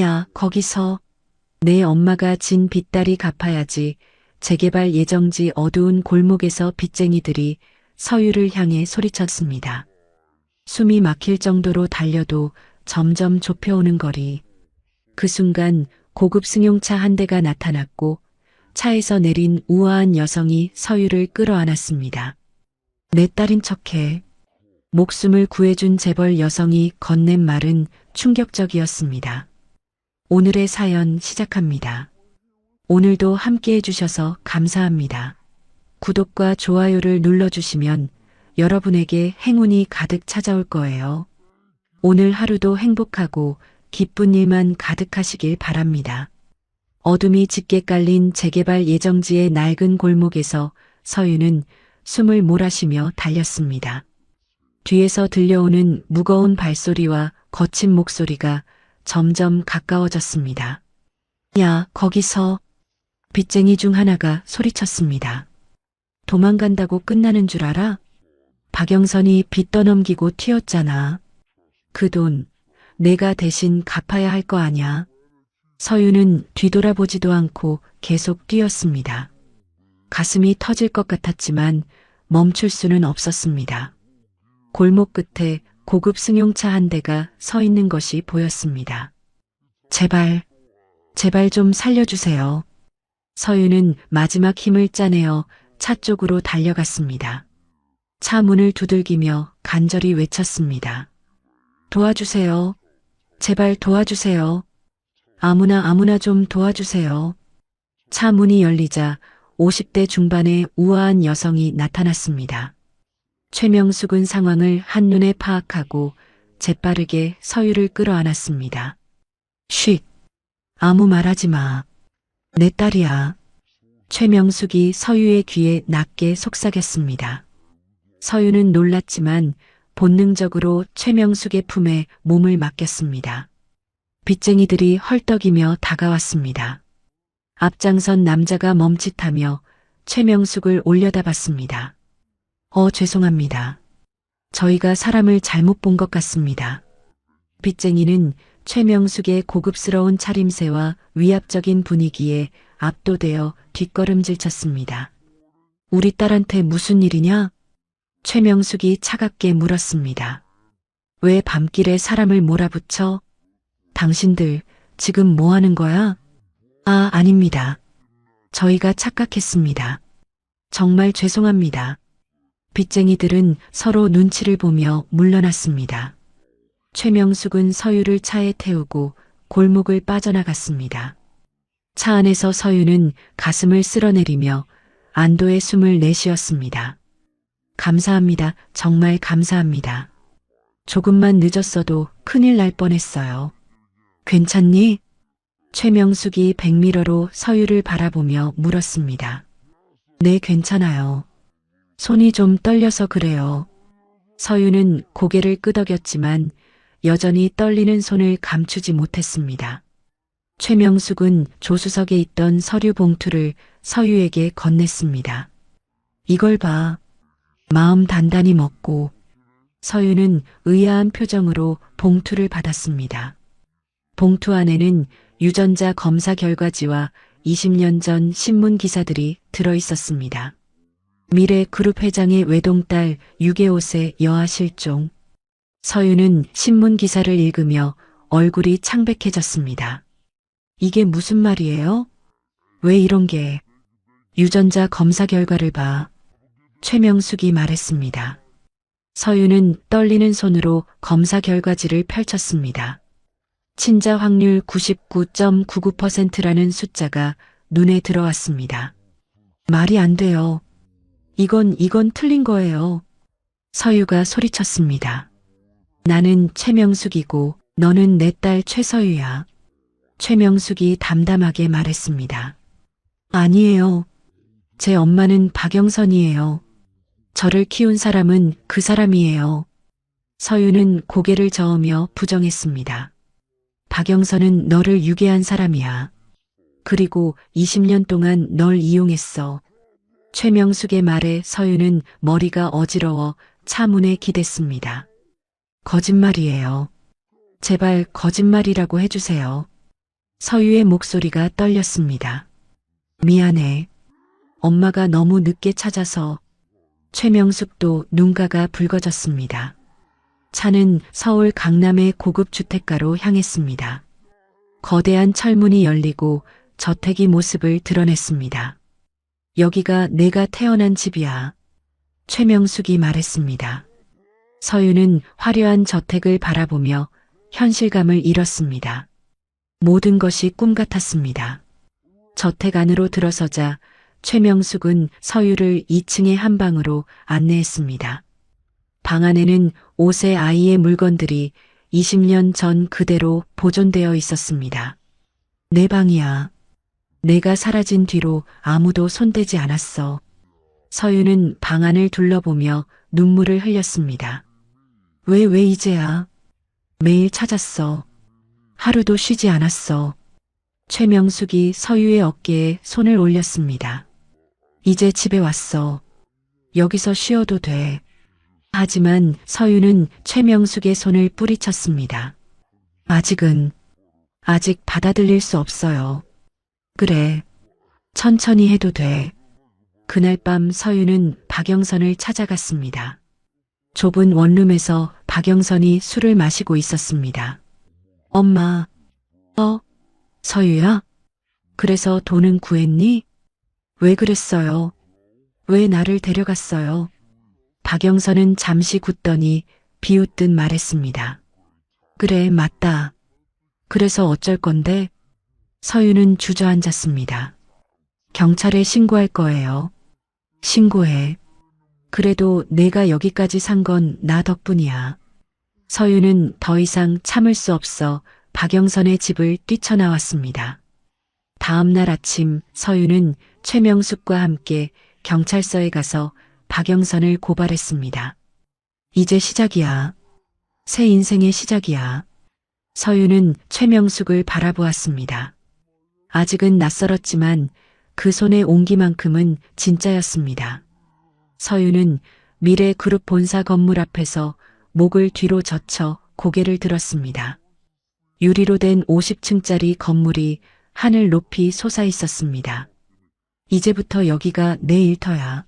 야, 거기서. 내 엄마가 진 빚다리 갚아야지. 재개발 예정지 어두운 골목에서 빚쟁이들이 서유를 향해 소리쳤습니다. 숨이 막힐 정도로 달려도 점점 좁혀오는 거리. 그 순간 고급 승용차 한 대가 나타났고 차에서 내린 우아한 여성이 서유를 끌어안았습니다. 내 딸인 척해. 목숨을 구해준 재벌 여성이 건넨 말은 충격적이었습니다. 오늘의 사연 시작합니다. 오늘도 함께 해주셔서 감사합니다. 구독과 좋아요를 눌러주시면 여러분에게 행운이 가득 찾아올 거예요. 오늘 하루도 행복하고 기쁜 일만 가득하시길 바랍니다. 어둠이 짙게 깔린 재개발 예정지의 낡은 골목에서 서유는 숨을 몰아쉬며 달렸습니다. 뒤에서 들려오는 무거운 발소리와 거친 목소리가 점점 가까워졌습니다. 야, 거기서. 빚쟁이 중 하나가 소리쳤습니다. 도망간다고 끝나는 줄 알아? 박영선이 빚 떠넘기고 튀었잖아. 그 돈 내가 대신 갚아야 할 거 아냐. 서유는 뒤돌아보지도 않고 계속 뛰었습니다. 가슴이 터질 것 같았지만 멈출 수는 없었습니다. 골목 끝에 고급 승용차 한 대가 서 있는 것이 보였습니다. 제발 좀 살려주세요. 서유는 마지막 힘을 짜내어 차 쪽으로 달려갔습니다. 차 문을 두들기며 간절히 외쳤습니다. 도와주세요. 제발 도와주세요. 아무나 좀 도와주세요. 차 문이 열리자 50대 중반의 우아한 여성이 나타났습니다. 최명숙은 상황을 한눈에 파악하고 재빠르게 서유를 끌어안았습니다. 쉿! 아무 말하지 마. 내 딸이야. 최명숙이 서유의 귀에 낮게 속삭였습니다. 서유는 놀랐지만 본능적으로 최명숙의 품에 몸을 맡겼습니다. 빚쟁이들이 헐떡이며 다가왔습니다. 앞장선 남자가 멈칫하며 최명숙을 올려다봤습니다. 죄송합니다. 저희가 사람을 잘못 본 것 같습니다. 빚쟁이는 최명숙의 고급스러운 차림새와 위압적인 분위기에 압도되어 뒷걸음질 쳤습니다. 우리 딸한테 무슨 일이냐? 최명숙이 차갑게 물었습니다. 왜 밤길에 사람을 몰아붙여? 당신들 지금 뭐 하는 거야? 아닙니다. 저희가 착각했습니다. 정말 죄송합니다. 빚쟁이들은 서로 눈치를 보며 물러났습니다. 최명숙은 서유를 차에 태우고 골목을 빠져나갔습니다. 차 안에서 서유는 가슴을 쓸어내리며 안도의 숨을 내쉬었습니다. 감사합니다. 정말 감사합니다. 조금만 늦었어도 큰일 날 뻔했어요. 괜찮니? 최명숙이 백미러로 서유를 바라보며 물었습니다. 네, 괜찮아요. 손이 좀 떨려서 그래요. 서유는 고개를 끄덕였지만 여전히 떨리는 손을 감추지 못했습니다. 최명숙은 조수석에 있던 서류 봉투를 서유에게 건넸습니다. 이걸 봐. 마음 단단히 먹고. 서유는 의아한 표정으로 봉투를 받았습니다. 봉투 안에는 유전자 검사 결과지와 20년 전 신문 기사들이 들어 있었습니다. 미래 그룹 회장의 외동딸 6개5세 여아 실종. 서유는 신문 기사를 읽으며 얼굴이 창백해졌습니다. 이게 무슨 말이에요? 왜 이런 게? 유전자 검사 결과를 봐. 최명숙이 말했습니다. 서유는 떨리는 손으로 검사 결과지를 펼쳤습니다. 친자 확률 99.99%라는 숫자가 눈에 들어왔습니다. 말이 안 돼요. 이건 틀린 거예요. 서유가 소리쳤습니다. 나는 최명숙이고 너는 내 딸 최서유야. 최명숙이 담담하게 말했습니다. 아니에요. 제 엄마는 박영선이에요. 저를 키운 사람은 그 사람이에요. 서유는 고개를 저으며 부정했습니다. 박영선은 너를 유괴한 사람이야. 그리고 20년 동안 널 이용했어. 최명숙의 말에 서유는 머리가 어지러워 차 문에 기댔습니다. 거짓말이에요. 제발 거짓말이라고 해주세요. 서유의 목소리가 떨렸습니다. 미안해. 엄마가 너무 늦게 찾아서. 최명숙도 눈가가 붉어졌습니다. 차는 서울 강남의 고급 주택가로 향했습니다. 거대한 철문이 열리고 저택이 모습을 드러냈습니다. 여기가 내가 태어난 집이야. 최명숙이 말했습니다. 서유는 화려한 저택을 바라보며 현실감을 잃었습니다. 모든 것이 꿈 같았습니다. 저택 안으로 들어서자 최명숙은 서유를 2층의 한 방으로 안내했습니다. 방 안에는 옷의 아이의 물건들이 20년 전 그대로 보존되어 있었습니다. 내 방이야. 내가 사라진 뒤로 아무도 손대지 않았어. 서유는 방 안을 둘러보며 눈물을 흘렸습니다. 왜 이제야? 매일 찾았어. 하루도 쉬지 않았어. 최명숙이 서유의 어깨에 손을 올렸습니다. 이제 집에 왔어. 여기서 쉬어도 돼. 하지만 서유는 최명숙의 손을 뿌리쳤습니다. 아직 받아들일 수 없어요. 그래. 천천히 해도 돼. 그날 밤 서유는 박영선을 찾아갔습니다. 좁은 원룸에서 박영선이 술을 마시고 있었습니다. 엄마. 서유야? 그래서 돈은 구했니? 왜 그랬어요? 왜 나를 데려갔어요? 박영선은 잠시 굳더니 비웃듯 말했습니다. 그래, 맞다. 그래서 어쩔 건데? 서유는 주저앉았습니다. 경찰에 신고할 거예요. 신고해. 그래도 내가 여기까지 산 건 나 덕분이야. 서유는 더 이상 참을 수 없어 박영선의 집을 뛰쳐나왔습니다. 다음 날 아침 서유는 최명숙과 함께 경찰서에 가서 박영선을 고발했습니다. 이제 시작이야. 새 인생의 시작이야. 서유는 최명숙을 바라보았습니다. 아직은 낯설었지만 그 손의 온기만큼은 진짜였습니다. 서유는 미래그룹 본사 건물 앞에서 목을 뒤로 젖혀 고개를 들었습니다. 유리로 된 50층짜리 건물이 하늘 높이 솟아 있었습니다. 이제부터 여기가 내 일터야.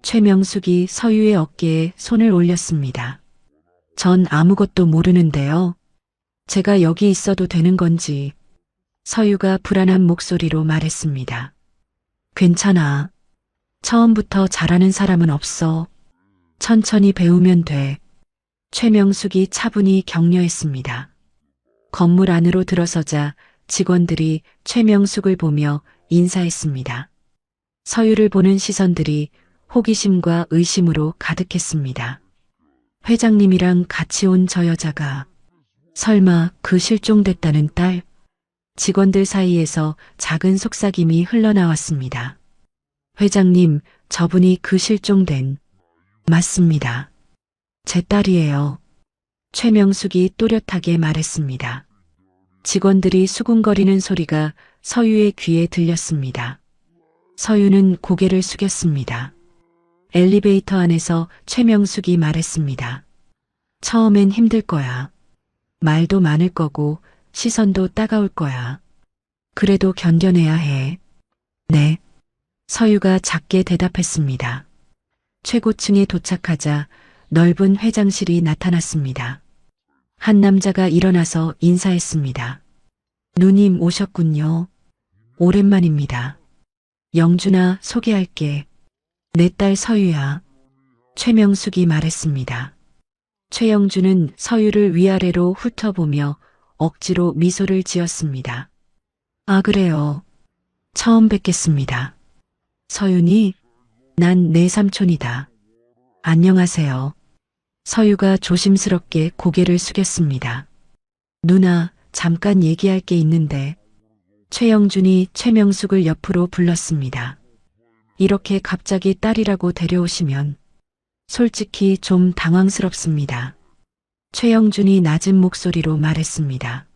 최명숙이 서유의 어깨에 손을 올렸습니다. 전 아무것도 모르는데요. 제가 여기 있어도 되는 건지. 서유가 불안한 목소리로 말했습니다. 괜찮아. 처음부터 잘하는 사람은 없어. 천천히 배우면 돼. 최명숙이 차분히 격려했습니다. 건물 안으로 들어서자 직원들이 최명숙을 보며 인사했습니다. 서유를 보는 시선들이 호기심과 의심으로 가득했습니다. 회장님이랑 같이 온 저 여자가 설마 그 실종됐다는 딸? 직원들 사이에서 작은 속삭임이 흘러나왔습니다. 회장님, 저분이 그 실종된. 맞습니다. 제 딸이에요. 최명숙이 또렷하게 말했습니다. 직원들이 수군거리는 소리가 서유의 귀에 들렸습니다. 서유는 고개를 숙였습니다. 엘리베이터 안에서 최명숙이 말했습니다. 처음엔 힘들 거야. 말도 많을 거고 시선도 따가울 거야. 그래도 견뎌내야 해. 네. 서유가 작게 대답했습니다. 최고층에 도착하자 넓은 회장실이 나타났습니다. 한 남자가 일어나서 인사했습니다. 누님 오셨군요. 오랜만입니다. 영준아, 소개할게. 내 딸 서유야. 최명숙이 말했습니다. 최영준은 서유를 위아래로 훑어보며 억지로 미소를 지었습니다. 아, 그래요. 처음 뵙겠습니다. 서윤이? 난 내 삼촌이다. 안녕하세요. 서유가 조심스럽게 고개를 숙였습니다. 누나, 잠깐 얘기할 게 있는데. 최영준이 최명숙을 옆으로 불렀습니다. 이렇게 갑자기 딸이라고 데려오시면 솔직히 좀 당황스럽습니다. 최영준이 낮은 목소리로 말했습니다.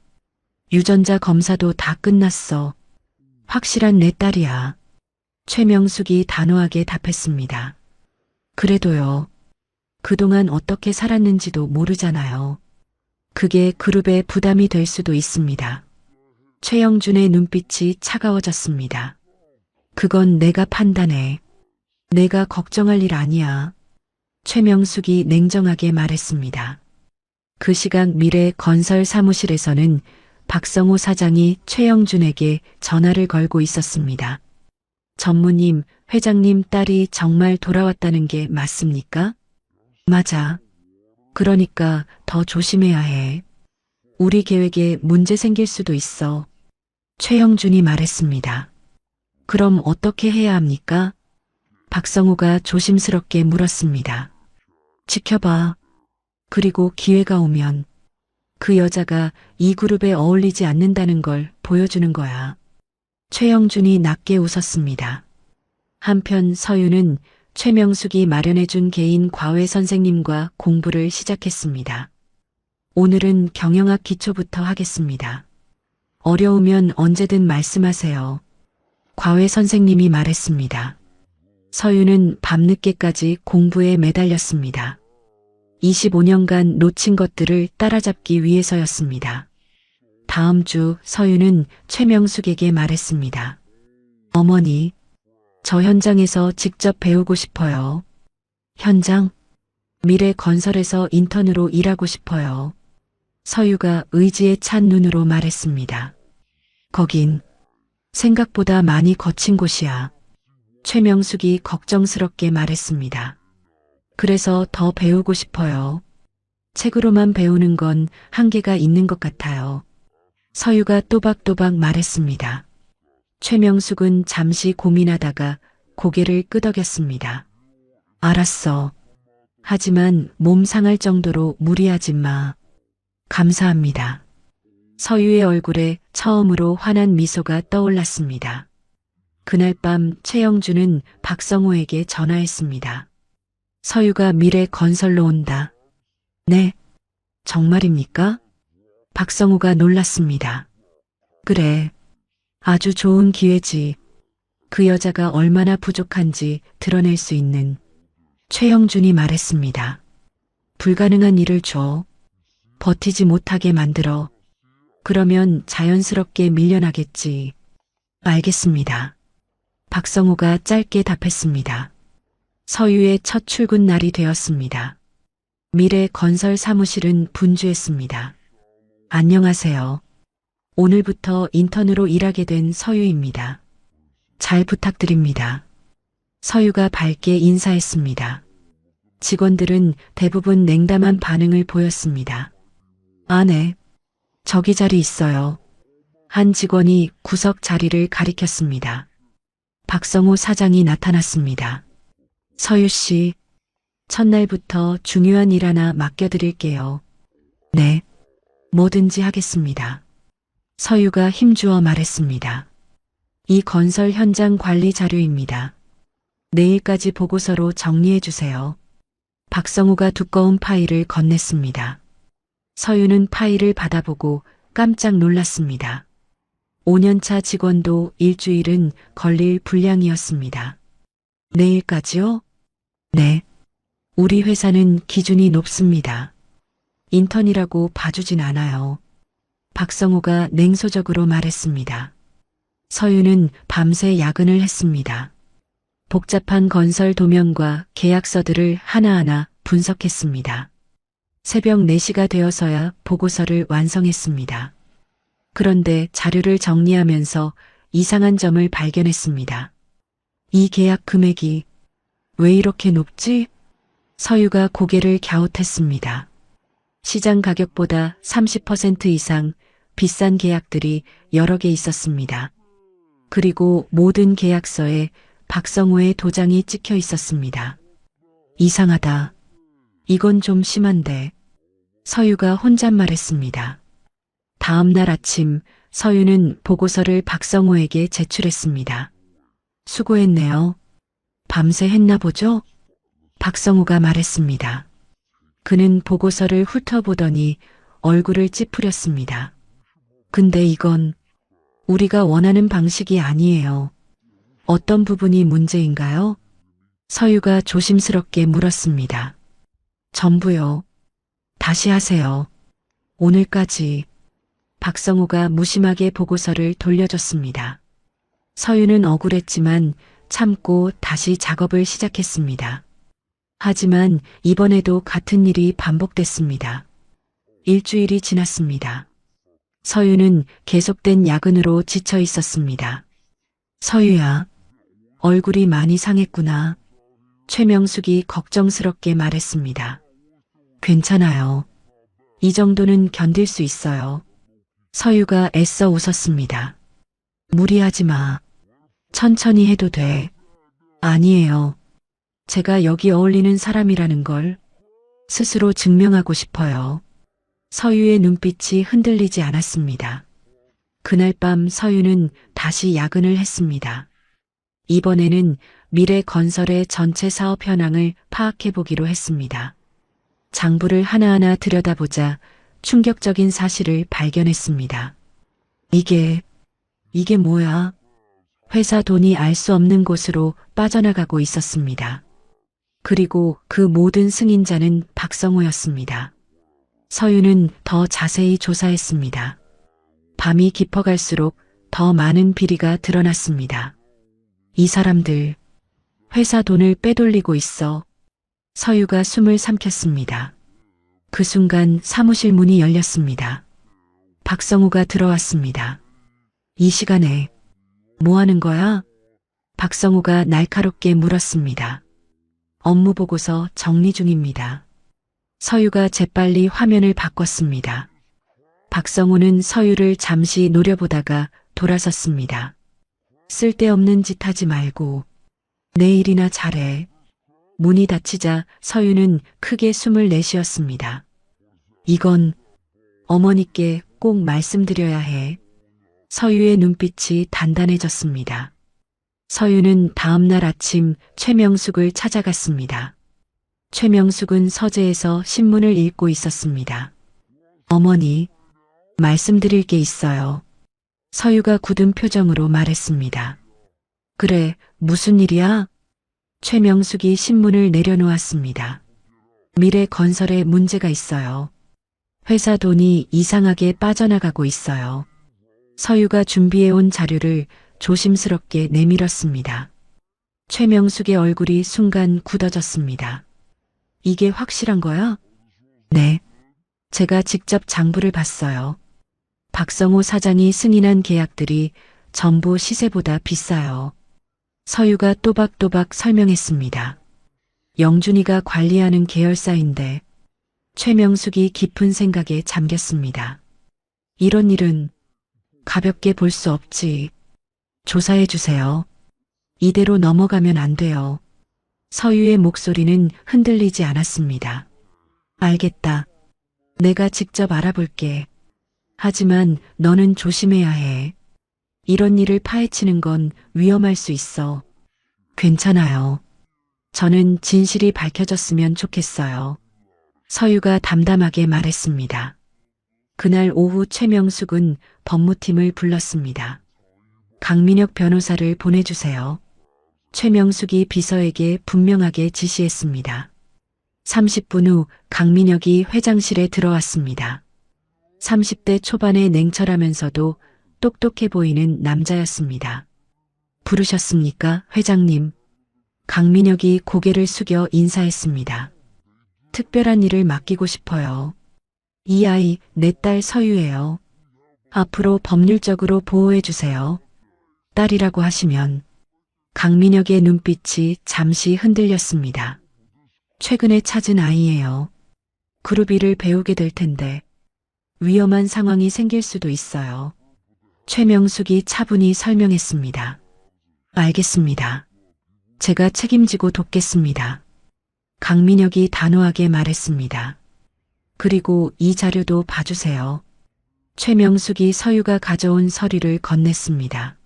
유전자 검사도 다 끝났어. 확실한 내 딸이야. 최명숙이 단호하게 답했습니다. 그래도요. 그동안 어떻게 살았는지도 모르잖아요. 그게 그룹에 부담이 될 수도 있습니다. 최영준의 눈빛이 차가워졌습니다. 그건 내가 판단해. 내가 걱정할 일 아니야. 최명숙이 냉정하게 말했습니다. 그 시각 미래 건설 사무실에서는 박성호 사장이 최영준에게 전화를 걸고 있었습니다. 전무님, 회장님 딸이 정말 돌아왔다는 게 맞습니까? 맞아. 그러니까 더 조심해야 해. 우리 계획에 문제 생길 수도 있어. 최영준이 말했습니다. 그럼 어떻게 해야 합니까? 박성호가 조심스럽게 물었습니다. 지켜봐. 그리고 기회가 오면 그 여자가 이 그룹에 어울리지 않는다는 걸 보여주는 거야. 최영준이 낮게 웃었습니다. 한편 서유는 최명숙이 마련해준 개인 과외 선생님과 공부를 시작했습니다. 오늘은 경영학 기초부터 하겠습니다. 어려우면 언제든 말씀하세요. 과외 선생님이 말했습니다. 서유는 밤늦게까지 공부에 매달렸습니다. 25년간 놓친 것들을 따라잡기 위해서였습니다. 다음 주 서유는 최명숙에게 말했습니다. 어머니, 저 현장에서 직접 배우고 싶어요. 현장? 미래 건설에서 인턴으로 일하고 싶어요. 서유가 의지에 찬 눈으로 말했습니다. 거긴 생각보다 많이 거친 곳이야. 최명숙이 걱정스럽게 말했습니다. 그래서 더 배우고 싶어요. 책으로만 배우는 건 한계가 있는 것 같아요. 서유가 또박또박 말했습니다. 최명숙은 잠시 고민하다가 고개를 끄덕였습니다. 알았어. 하지만 몸 상할 정도로 무리하지 마. 감사합니다. 서유의 얼굴에 처음으로 환한 미소가 떠올랐습니다. 그날 밤 최영준은 박성호에게 전화했습니다. 서유가 미래 건설로 온다. 네, 정말입니까? 박성호가 놀랐습니다. 그래, 아주 좋은 기회지. 그 여자가 얼마나 부족한지 드러낼 수 있는. 최영준이 말했습니다. 불가능한 일을 줘. 버티지 못하게 만들어. 그러면 자연스럽게 밀려나겠지. 알겠습니다. 박성호가 짧게 답했습니다. 서유의 첫 출근 날이 되었습니다. 미래 건설 사무실은 분주했습니다. 안녕하세요. 오늘부터 인턴으로 일하게 된 서유입니다. 잘 부탁드립니다. 서유가 밝게 인사했습니다. 직원들은 대부분 냉담한 반응을 보였습니다. 아, 네. 저기 자리 있어요. 한 직원이 구석 자리를 가리켰습니다. 박성호 사장이 나타났습니다. 서유 씨, 첫날부터 중요한 일 하나 맡겨드릴게요. 네, 뭐든지 하겠습니다. 서유가 힘주어 말했습니다. 이 건설 현장 관리 자료입니다. 내일까지 보고서로 정리해 주세요. 박성호가 두꺼운 파일을 건넸습니다. 서유는 파일을 받아보고 깜짝 놀랐습니다. 5년차 직원도 일주일은 걸릴 분량이었습니다. 내일까지요? 네. 우리 회사는 기준이 높습니다. 인턴이라고 봐주진 않아요. 박성호가 냉소적으로 말했습니다. 서유는 밤새 야근을 했습니다. 복잡한 건설 도면과 계약서들을 하나하나 분석했습니다. 새벽 4시가 되어서야 보고서를 완성했습니다. 그런데 자료를 정리하면서 이상한 점을 발견했습니다. 이 계약 금액이 왜 이렇게 높지? 서유가 고개를 갸웃했습니다. 시장 가격보다 30% 이상 비싼 계약들이 여러 개 있었습니다. 그리고 모든 계약서에 박성호의 도장이 찍혀 있었습니다. 이상하다. 이건 좀 심한데. 서유가 혼잣말했습니다. 다음 날 아침 서유는 보고서를 박성호에게 제출했습니다. 수고했네요. 밤새 했나 보죠? 박성호가 말했습니다. 그는 보고서를 훑어보더니 얼굴을 찌푸렸습니다. 근데 이건 우리가 원하는 방식이 아니에요. 어떤 부분이 문제인가요? 서유가 조심스럽게 물었습니다. 전부요. 다시 하세요. 오늘까지. 박성호가 무심하게 보고서를 돌려줬습니다. 서유는 억울했지만 참고 다시 작업을 시작했습니다. 하지만 이번에도 같은 일이 반복됐습니다. 일주일이 지났습니다. 서유는 계속된 야근으로 지쳐 있었습니다. 서유야, 얼굴이 많이 상했구나. 최명숙이 걱정스럽게 말했습니다. 괜찮아요. 이 정도는 견딜 수 있어요. 서유가 애써 웃었습니다. 무리하지 마. 천천히 해도 돼. 아니에요. 제가 여기 어울리는 사람이라는 걸 스스로 증명하고 싶어요. 서유의 눈빛이 흔들리지 않았습니다. 그날 밤 서유는 다시 야근을 했습니다. 이번에는 미래 건설의 전체 사업 현황을 파악해 보기로 했습니다. 장부를 하나하나 들여다보자 충격적인 사실을 발견했습니다. 이게 뭐야? 회사 돈이 알 수 없는 곳으로 빠져나가고 있었습니다. 그리고 그 모든 승인자는 박성호였습니다. 서유는 더 자세히 조사했습니다. 밤이 깊어갈수록 더 많은 비리가 드러났습니다. 이 사람들, 회사 돈을 빼돌리고 있어. 서유가 숨을 삼켰습니다. 그 순간 사무실 문이 열렸습니다. 박성호가 들어왔습니다. 이 시간에 뭐 하는 거야? 박성호가 날카롭게 물었습니다. 업무 보고서 정리 중입니다. 서유가 재빨리 화면을 바꿨습니다. 박성호는 서유를 잠시 노려보다가 돌아섰습니다. 쓸데없는 짓 하지 말고 내 일이나 잘해. 문이 닫히자 서유는 크게 숨을 내쉬었습니다. 이건 어머니께 꼭 말씀드려야 해. 서유의 눈빛이 단단해졌습니다. 서유는 다음 날 아침 최명숙을 찾아갔습니다. 최명숙은 서재에서 신문을 읽고 있었습니다. 어머니, 말씀드릴 게 있어요. 서유가 굳은 표정으로 말했습니다. 그래, 무슨 일이야? 최명숙이 신문을 내려놓았습니다. 미래 건설에 문제가 있어요. 회사 돈이 이상하게 빠져나가고 있어요. 서유가 준비해온 자료를 조심스럽게 내밀었습니다. 최명숙의 얼굴이 순간 굳어졌습니다. 이게 확실한 거야? 네. 제가 직접 장부를 봤어요. 박성호 사장이 승인한 계약들이 전부 시세보다 비싸요. 서유가 또박또박 설명했습니다. 영준이가 관리하는 계열사인데 최명숙이 깊은 생각에 잠겼습니다. 이런 일은 가볍게 볼 수 없지. 조사해 주세요. 이대로 넘어가면 안 돼요. 서유의 목소리는 흔들리지 않았습니다. 알겠다. 내가 직접 알아볼게. 하지만 너는 조심해야 해. 이런 일을 파헤치는 건 위험할 수 있어. 괜찮아요. 저는 진실이 밝혀졌으면 좋겠어요. 서유가 담담하게 말했습니다. 그날 오후 최명숙은 법무팀을 불렀습니다. 강민혁 변호사를 보내주세요. 최명숙이 비서에게 분명하게 지시했습니다. 30분 후 강민혁이 회장실에 들어왔습니다. 30대 초반의 냉철하면서도 똑똑해 보이는 남자였습니다. 부르셨습니까, 회장님? 강민혁이 고개를 숙여 인사했습니다. 특별한 일을 맡기고 싶어요. 이 아이 내 딸 서유예요. 앞으로 법률적으로 보호해 주세요. 딸이라고 하시면 강민혁의 눈빛이 잠시 흔들렸습니다. 최근에 찾은 아이예요. 그룹 일을 배우게 될 텐데 위험한 상황이 생길 수도 있어요. 최명숙이 차분히 설명했습니다. 알겠습니다. 제가 책임지고 돕겠습니다. 강민혁이 단호하게 말했습니다. 그리고 이 자료도 봐주세요. 최명숙이 서유가 가져온 서류를 건넸습니다.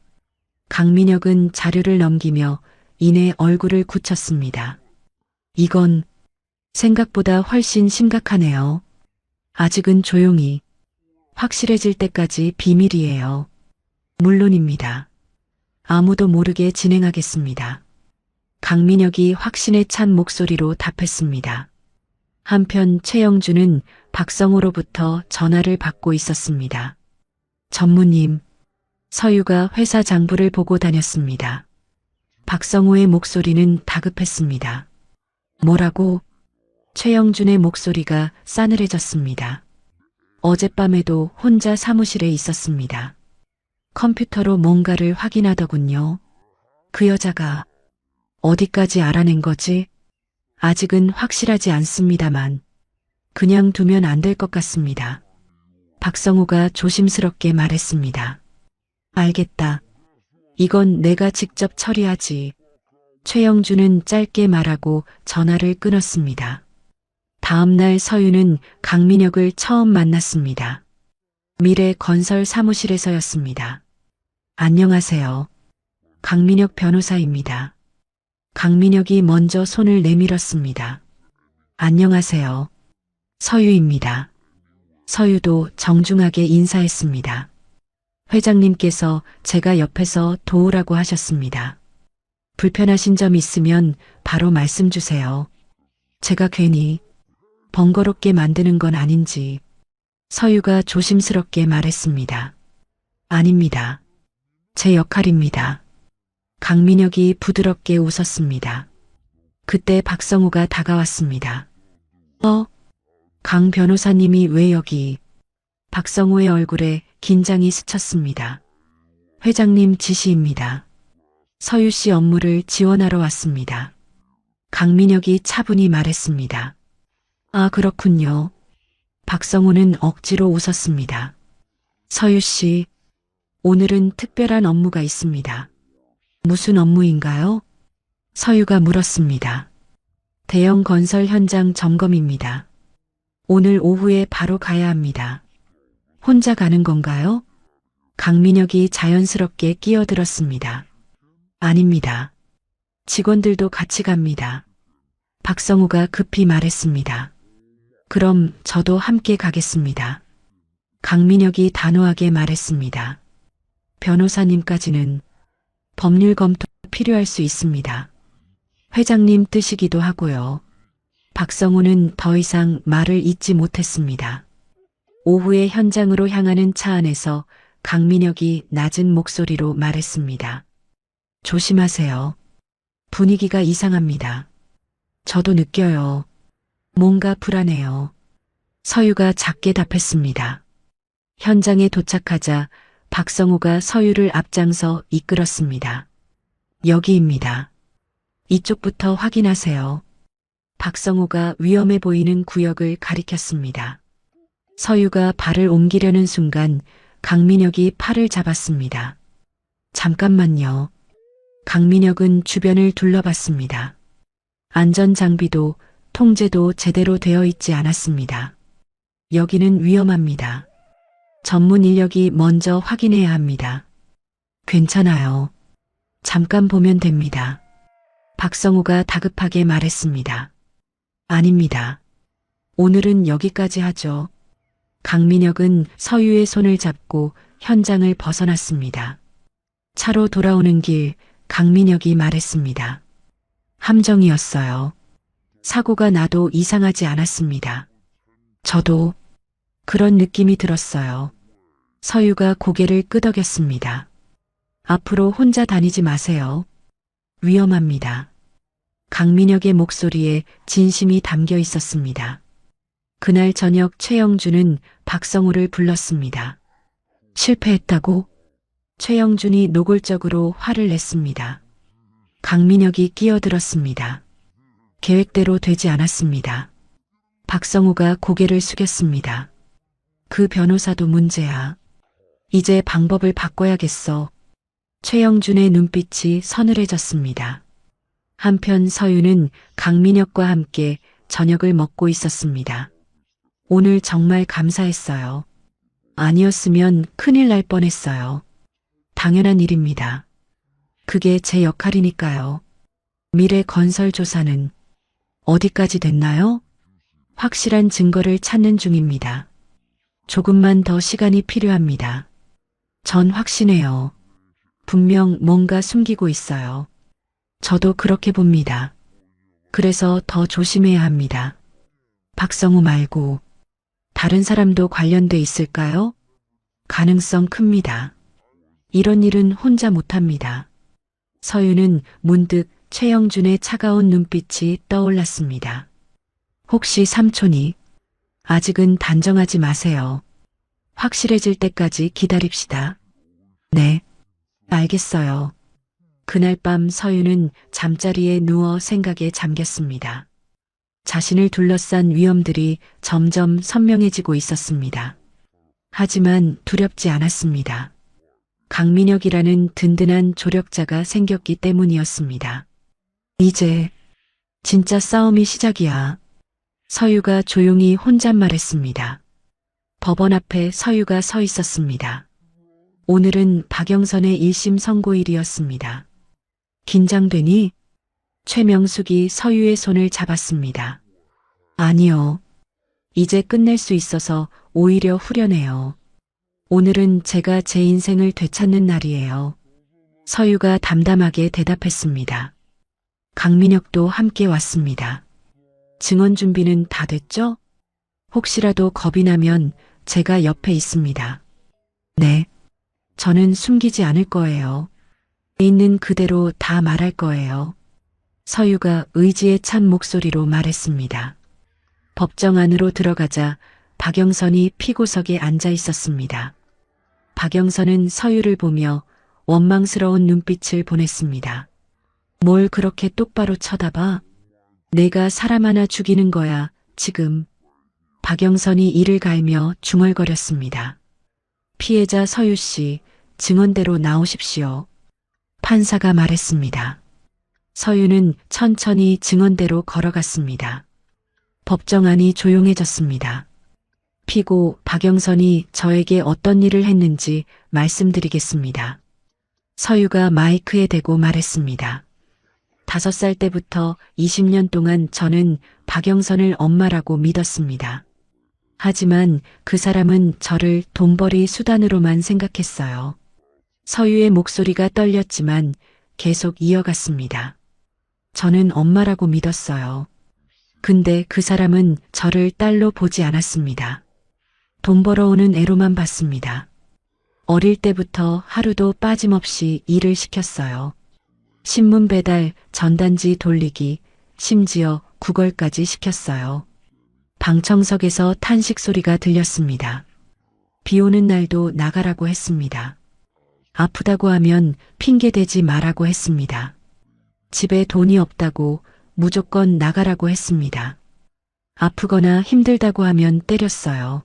강민혁은 자료를 넘기며 이내 얼굴을 굳혔습니다. 이건 생각보다 훨씬 심각하네요. 아직은 조용히, 확실해질 때까지 비밀이에요. 물론입니다. 아무도 모르게 진행하겠습니다. 강민혁이 확신에 찬 목소리로 답했습니다. 한편 최영주는 박성호로부터 전화를 받고 있었습니다. 전무님. 서유가 회사 장부를 보고 다녔습니다. 박성호의 목소리는 다급했습니다. 뭐라고? 최영준의 목소리가 싸늘해졌습니다. 어젯밤에도 혼자 사무실에 있었습니다. 컴퓨터로 뭔가를 확인하더군요. 그 여자가 어디까지 알아낸 거지? 아직은 확실하지 않습니다만 그냥 두면 안 될 것 같습니다. 박성우가 조심스럽게 말했습니다. 알겠다. 이건 내가 직접 처리하지. 최영준은 짧게 말하고 전화를 끊었습니다. 다음 날 서유는 강민혁을 처음 만났습니다. 미래 건설 사무실에서였습니다. 안녕하세요. 강민혁 변호사입니다. 강민혁이 먼저 손을 내밀었습니다. 안녕하세요. 서유입니다. 서유도 정중하게 인사했습니다. 회장님께서 제가 옆에서 도우라고 하셨습니다. 불편하신 점 있으면 바로 말씀 주세요. 제가 괜히 번거롭게 만드는 건 아닌지. 서유가 조심스럽게 말했습니다. 아닙니다. 제 역할입니다. 강민혁이 부드럽게 웃었습니다. 그때 박성우가 다가왔습니다. 강 변호사님이 왜 여기? 박성우의 얼굴에 긴장이 스쳤습니다. 회장님 지시입니다. 서유 씨 업무를 지원하러 왔습니다. 강민혁이 차분히 말했습니다. 아, 그렇군요. 박성우는 억지로 웃었습니다. 서유 씨, 오늘은 특별한 업무가 있습니다. 무슨 업무인가요? 서유가 물었습니다. 대형 건설 현장 점검입니다. 오늘 오후에 바로 가야 합니다. 혼자 가는 건가요? 강민혁이 자연스럽게 끼어들었습니다. 아닙니다. 직원들도 같이 갑니다. 박성우가 급히 말했습니다. 그럼 저도 함께 가겠습니다. 강민혁이 단호하게 말했습니다. 변호사님까지는 법률 검토 필요할 수 있습니다. 회장님 뜻이기도 하고요. 박성우는 더 이상 말을 잇지 못했습니다. 오후에 현장으로 향하는 차 안에서 강민혁이 낮은 목소리로 말했습니다. 조심하세요. 분위기가 이상합니다. 저도 느껴요. 뭔가 불안해요. 서유가 작게 답했습니다. 현장에 도착하자 박성우가 서유를 앞장서 이끌었습니다. 여기입니다. 이쪽부터 확인하세요. 박성우가 위험해 보이는 구역을 가리켰습니다. 서유가 발을 옮기려는 순간 강민혁이 팔을 잡았습니다. 잠깐만요. 강민혁은 주변을 둘러봤습니다. 안전장비도 통제도 제대로 되어 있지 않았습니다. 여기는 위험합니다. 전문 인력이 먼저 확인해야 합니다. 괜찮아요. 잠깐 보면 됩니다. 박성우가 다급하게 말했습니다. 아닙니다. 오늘은 여기까지 하죠. 강민혁은 서유의 손을 잡고 현장을 벗어났습니다. 차로 돌아오는 길 강민혁이 말했습니다. 함정이었어요. 사고가 나도 이상하지 않았습니다. 저도 그런 느낌이 들었어요. 서유가 고개를 끄덕였습니다. 앞으로 혼자 다니지 마세요. 위험합니다. 강민혁의 목소리에 진심이 담겨 있었습니다. 그날 저녁 최영준은 박성우를 불렀습니다. 실패했다고? 최영준이 노골적으로 화를 냈습니다. 강민혁이 끼어들었습니다. 계획대로 되지 않았습니다. 박성우가 고개를 숙였습니다. 그 변호사도 문제야. 이제 방법을 바꿔야겠어. 최영준의 눈빛이 서늘해졌습니다. 한편 서유는 강민혁과 함께 저녁을 먹고 있었습니다. 오늘 정말 감사했어요. 아니었으면 큰일 날 뻔했어요. 당연한 일입니다. 그게 제 역할이니까요. 미래 건설 조사는 어디까지 됐나요? 확실한 증거를 찾는 중입니다. 조금만 더 시간이 필요합니다. 전 확신해요. 분명 뭔가 숨기고 있어요. 저도 그렇게 봅니다. 그래서 더 조심해야 합니다. 박성우 말고 다른 사람도 관련돼 있을까요? 가능성 큽니다. 이런 일은 혼자 못합니다. 서유는 문득 최영준의 차가운 눈빛이 떠올랐습니다. 혹시 삼촌이 아직은 단정하지 마세요. 확실해질 때까지 기다립시다. 네, 알겠어요. 그날 밤 서유는 잠자리에 누워 생각에 잠겼습니다. 자신을 둘러싼 위험들이 점점 선명해지고 있었습니다. 하지만 두렵지 않았습니다. 강민혁이라는 든든한 조력자가 생겼기 때문이었습니다. 이제 진짜 싸움이 시작이야. 서유가 조용히 혼잣말했습니다. 법원 앞에 서유가 서 있었습니다. 오늘은 박영선의 1심 선고일이었습니다. 긴장되니? 최명숙이 서유의 손을 잡았습니다. 아니요. 이제 끝낼 수 있어서 오히려 후련해요. 오늘은 제가 제 인생을 되찾는 날이에요. 서유가 담담하게 대답했습니다. 강민혁도 함께 왔습니다. 증언 준비는 다 됐죠? 혹시라도 겁이 나면 제가 옆에 있습니다. 네. 저는 숨기지 않을 거예요. 있는 그대로 다 말할 거예요. 서유가 의지에 찬 목소리로 말했습니다. 법정 안으로 들어가자 박영선이 피고석에 앉아 있었습니다. 박영선은 서유를 보며 원망스러운 눈빛을 보냈습니다. 뭘 그렇게 똑바로 쳐다봐? 내가 사람 하나 죽이는 거야, 지금. 박영선이 이를 갈며 중얼거렸습니다. 피해자 서유 씨, 증언대로 나오십시오. 판사가 말했습니다. 서유는 천천히 증언대로 걸어갔습니다. 법정 안이 조용해졌습니다. 피고 박영선이 저에게 어떤 일을 했는지 말씀드리겠습니다. 서유가 마이크에 대고 말했습니다. 5살 때부터 20년 동안 저는 박영선을 엄마라고 믿었습니다. 하지만 그 사람은 저를 돈벌이 수단으로만 생각했어요. 서유의 목소리가 떨렸지만 계속 이어갔습니다. 저는 엄마라고 믿었어요. 근데 그 사람은 저를 딸로 보지 않았습니다. 돈 벌어오는 애로만 봤습니다. 어릴 때부터 하루도 빠짐없이 일을 시켰어요. 신문 배달, 전단지 돌리기, 심지어 구걸까지 시켰어요. 방청석에서 탄식 소리가 들렸습니다. 비 오는 날도 나가라고 했습니다. 아프다고 하면 핑계대지 말라고 했습니다. 집에 돈이 없다고 무조건 나가라고 했습니다. 아프거나 힘들다고 하면 때렸어요.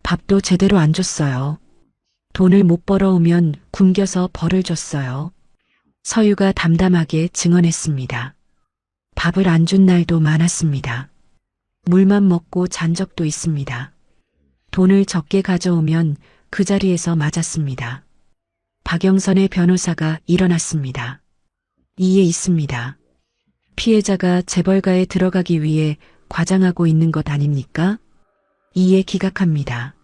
밥도 제대로 안 줬어요. 돈을 못 벌어오면 굶겨서 벌을 줬어요. 서유가 담담하게 증언했습니다. 밥을 안 준 날도 많았습니다. 물만 먹고 잔 적도 있습니다. 돈을 적게 가져오면 그 자리에서 맞았습니다. 박영선의 변호사가 일어났습니다. 이해 있습니다. 피해자가 재벌가에 들어가기 위해 과장하고 있는 것 아닙니까? 이해 기각합니다.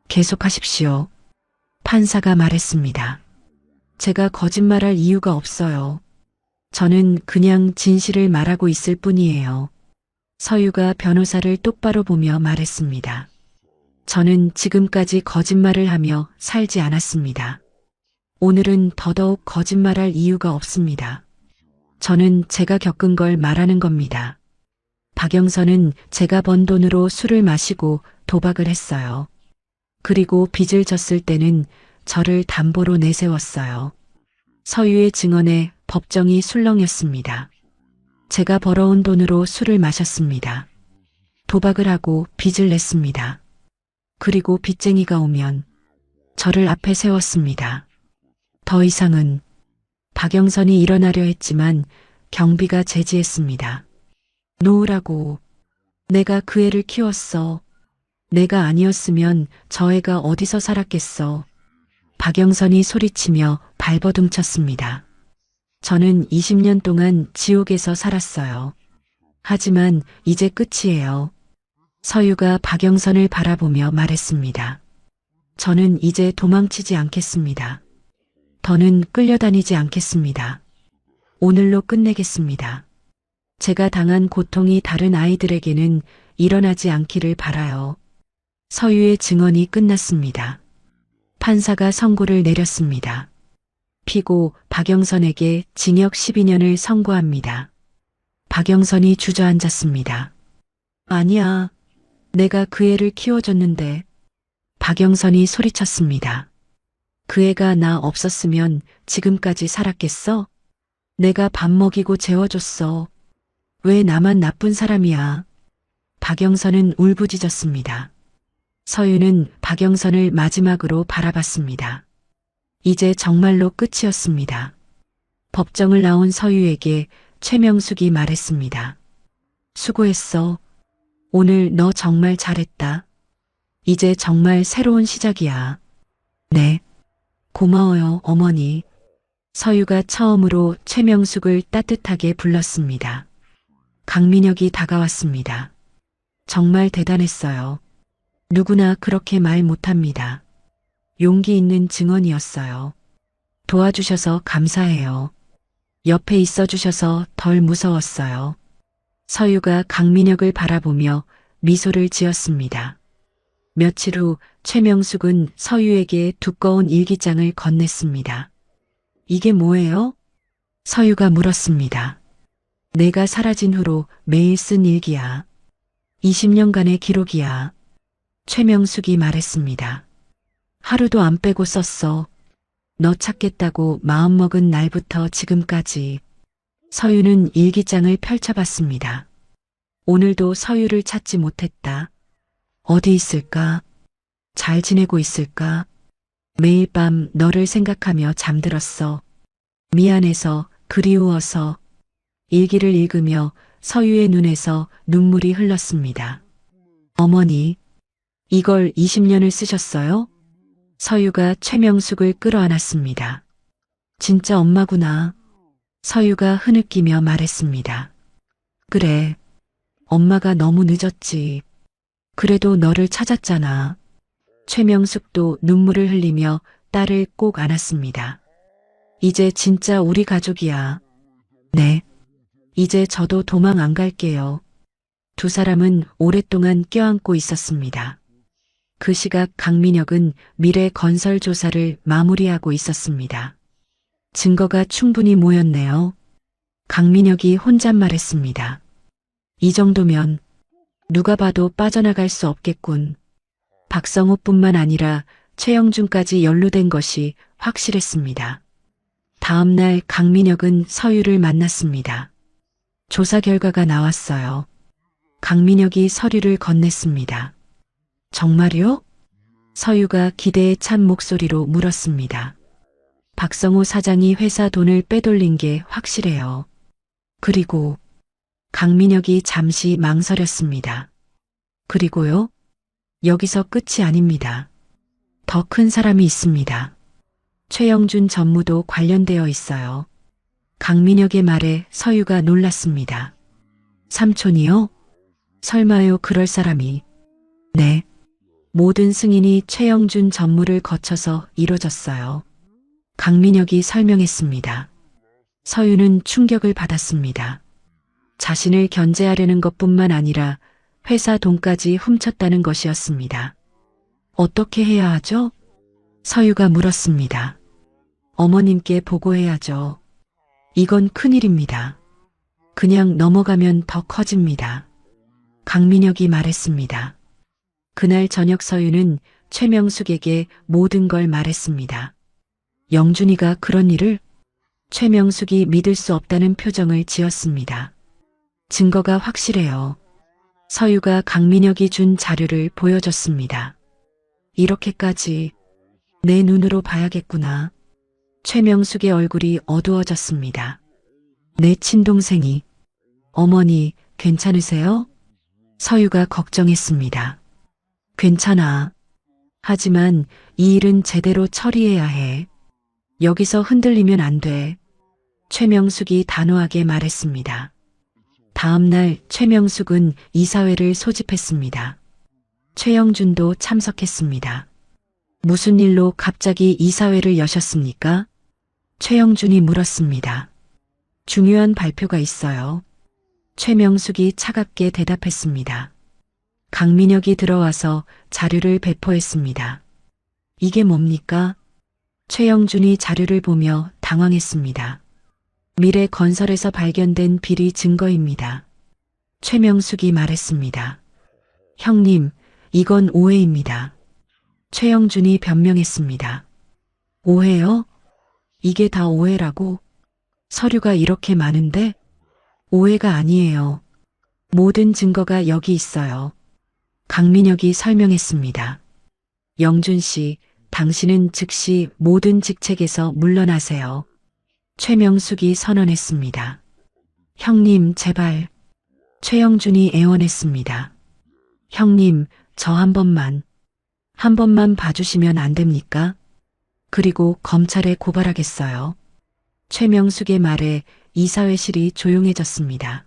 계속하십시오. 판사가 말했습니다. 제가 거짓말할 이유가 없어요. 저는 그냥 진실을 말하고 있을 뿐이에요. 서유가 변호사를 똑바로 보며 말했습니다. 저는 지금까지 거짓말을 하며 살지 않았습니다. 오늘은 더더욱 거짓말할 이유가 없습니다. 저는 제가 겪은 걸 말하는 겁니다. 박영선은 제가 번 돈으로 술을 마시고 도박을 했어요. 그리고 빚을 졌을 때는 저를 담보로 내세웠어요. 서유의 증언에 법정이 술렁였습니다. 제가 벌어온 돈으로 술을 마셨습니다. 도박을 하고 빚을 냈습니다. 그리고 빚쟁이가 오면 저를 앞에 세웠습니다. 더 이상은 박영선이 일어나려 했지만 경비가 제지했습니다. 놓으라고. 내가 그 애를 키웠어. 내가 아니었으면 저 애가 어디서 살았겠어. 박영선이 소리치며 발버둥 쳤습니다. 저는 20년 동안 지옥에서 살았어요. 하지만 이제 끝이에요. 서유가 박영선을 바라보며 말했습니다. 저는 이제 도망치지 않겠습니다. 더는 끌려다니지 않겠습니다. 오늘로 끝내겠습니다. 제가 당한 고통이 다른 아이들에게는 일어나지 않기를 바라요. 서유의 증언이 끝났습니다. 판사가 선고를 내렸습니다. 피고 박영선에게 징역 12년을 선고합니다. 박영선이 주저앉았습니다. 아니야. 내가 그 애를 키워줬는데. 박영선이 소리쳤습니다. 그 애가 나 없었으면 지금까지 살았겠어? 내가 밥 먹이고 재워줬어. 왜 나만 나쁜 사람이야? 박영선은 울부짖었습니다. 서유는 박영선을 마지막으로 바라봤습니다. 이제 정말로 끝이었습니다. 법정을 나온 서유에게 최명숙이 말했습니다. 수고했어. 오늘 너 정말 잘했다. 이제 정말 새로운 시작이야. 네. 고마워요, 어머니. 서유가 처음으로 최명숙을 따뜻하게 불렀습니다. 강민혁이 다가왔습니다. 정말 대단했어요. 누구나 그렇게 말 못합니다. 용기 있는 증언이었어요. 도와주셔서 감사해요. 옆에 있어 주셔서 덜 무서웠어요. 서유가 강민혁을 바라보며 미소를 지었습니다. 며칠 후 최명숙은 서유에게 두꺼운 일기장을 건넸습니다. 이게 뭐예요? 서유가 물었습니다. 내가 사라진 후로 매일 쓴 일기야. 20년간의 기록이야. 최명숙이 말했습니다. 하루도 안 빼고 썼어. 너 찾겠다고 마음먹은 날부터 지금까지. 서유는 일기장을 펼쳐봤습니다. 오늘도 서유를 찾지 못했다. 어디 있을까? 잘 지내고 있을까? 매일 밤 너를 생각하며 잠들었어. 미안해서, 그리워서. 일기를 읽으며 서유의 눈에서 눈물이 흘렀습니다. 어머니, 이걸 20년을 쓰셨어요? 서유가 최명숙을 끌어안았습니다. 진짜 엄마구나. 서유가 흐느끼며 말했습니다. 그래, 엄마가 너무 늦었지. 그래도 너를 찾았잖아. 최명숙도 눈물을 흘리며 딸을 꼭 안았습니다. 이제 진짜 우리 가족이야. 네. 이제 저도 도망 안 갈게요. 두 사람은 오랫동안 껴안고 있었습니다. 그 시각 강민혁은 미래 건설 조사를 마무리하고 있었습니다. 증거가 충분히 모였네요. 강민혁이 혼잣말했습니다. 이 정도면 누가 봐도 빠져나갈 수 없겠군. 박성호뿐만 아니라 최영준까지 연루된 것이 확실했습니다. 다음 날 강민혁은 서유를 만났습니다. 조사 결과가 나왔어요. 강민혁이 서류를 건넸습니다. 정말요? 서유가 기대에 찬 목소리로 물었습니다. 박성호 사장이 회사 돈을 빼돌린 게 확실해요. 그리고 강민혁이 잠시 망설였습니다. 그리고요? 여기서 끝이 아닙니다. 더 큰 사람이 있습니다. 최영준 전무도 관련되어 있어요. 강민혁의 말에 서유가 놀랐습니다. 삼촌이요? 설마요, 그럴 사람이. 네. 모든 승인이 최영준 전무를 거쳐서 이루어졌어요. 강민혁이 설명했습니다. 서유는 충격을 받았습니다. 자신을 견제하려는 것뿐만 아니라 회사 돈까지 훔쳤다는 것이었습니다. 어떻게 해야 하죠? 서유가 물었습니다. 어머님께 보고해야죠. 이건 큰일입니다. 그냥 넘어가면 더 커집니다. 강민혁이 말했습니다. 그날 저녁 서유는 최명숙에게 모든 걸 말했습니다. 영준이가 그런 일을? 최명숙이 믿을 수 없다는 표정을 지었습니다. 증거가 확실해요. 서유가 강민혁이 준 자료를 보여줬습니다. 이렇게까지 내 눈으로 봐야겠구나. 최명숙의 얼굴이 어두워졌습니다. 내 친동생이. 어머니, 괜찮으세요? 서유가 걱정했습니다. 괜찮아. 하지만 이 일은 제대로 처리해야 해. 여기서 흔들리면 안 돼. 최명숙이 단호하게 말했습니다. 다음 날 최명숙은 이사회를 소집했습니다. 최영준도 참석했습니다. 무슨 일로 갑자기 이사회를 여셨습니까? 최영준이 물었습니다. 중요한 발표가 있어요. 최명숙이 차갑게 대답했습니다. 강민혁이 들어와서 자료를 배포했습니다. 이게 뭡니까? 최영준이 자료를 보며 당황했습니다. 미래 건설에서 발견된 비리 증거입니다. 최명숙이 말했습니다. 형님, 이건 오해입니다. 최영준이 변명했습니다. 오해요? 이게 다 오해라고? 서류가 이렇게 많은데? 오해가 아니에요. 모든 증거가 여기 있어요. 강민혁이 설명했습니다. 영준 씨, 당신은 즉시 모든 직책에서 물러나세요. 최명숙이 선언했습니다. 형님, 제발. 최영준이 애원했습니다. 형님, 저 한 번만 봐주시면 안 됩니까? 그리고 검찰에 고발하겠어요. 최명숙의 말에 이사회실이 조용해졌습니다.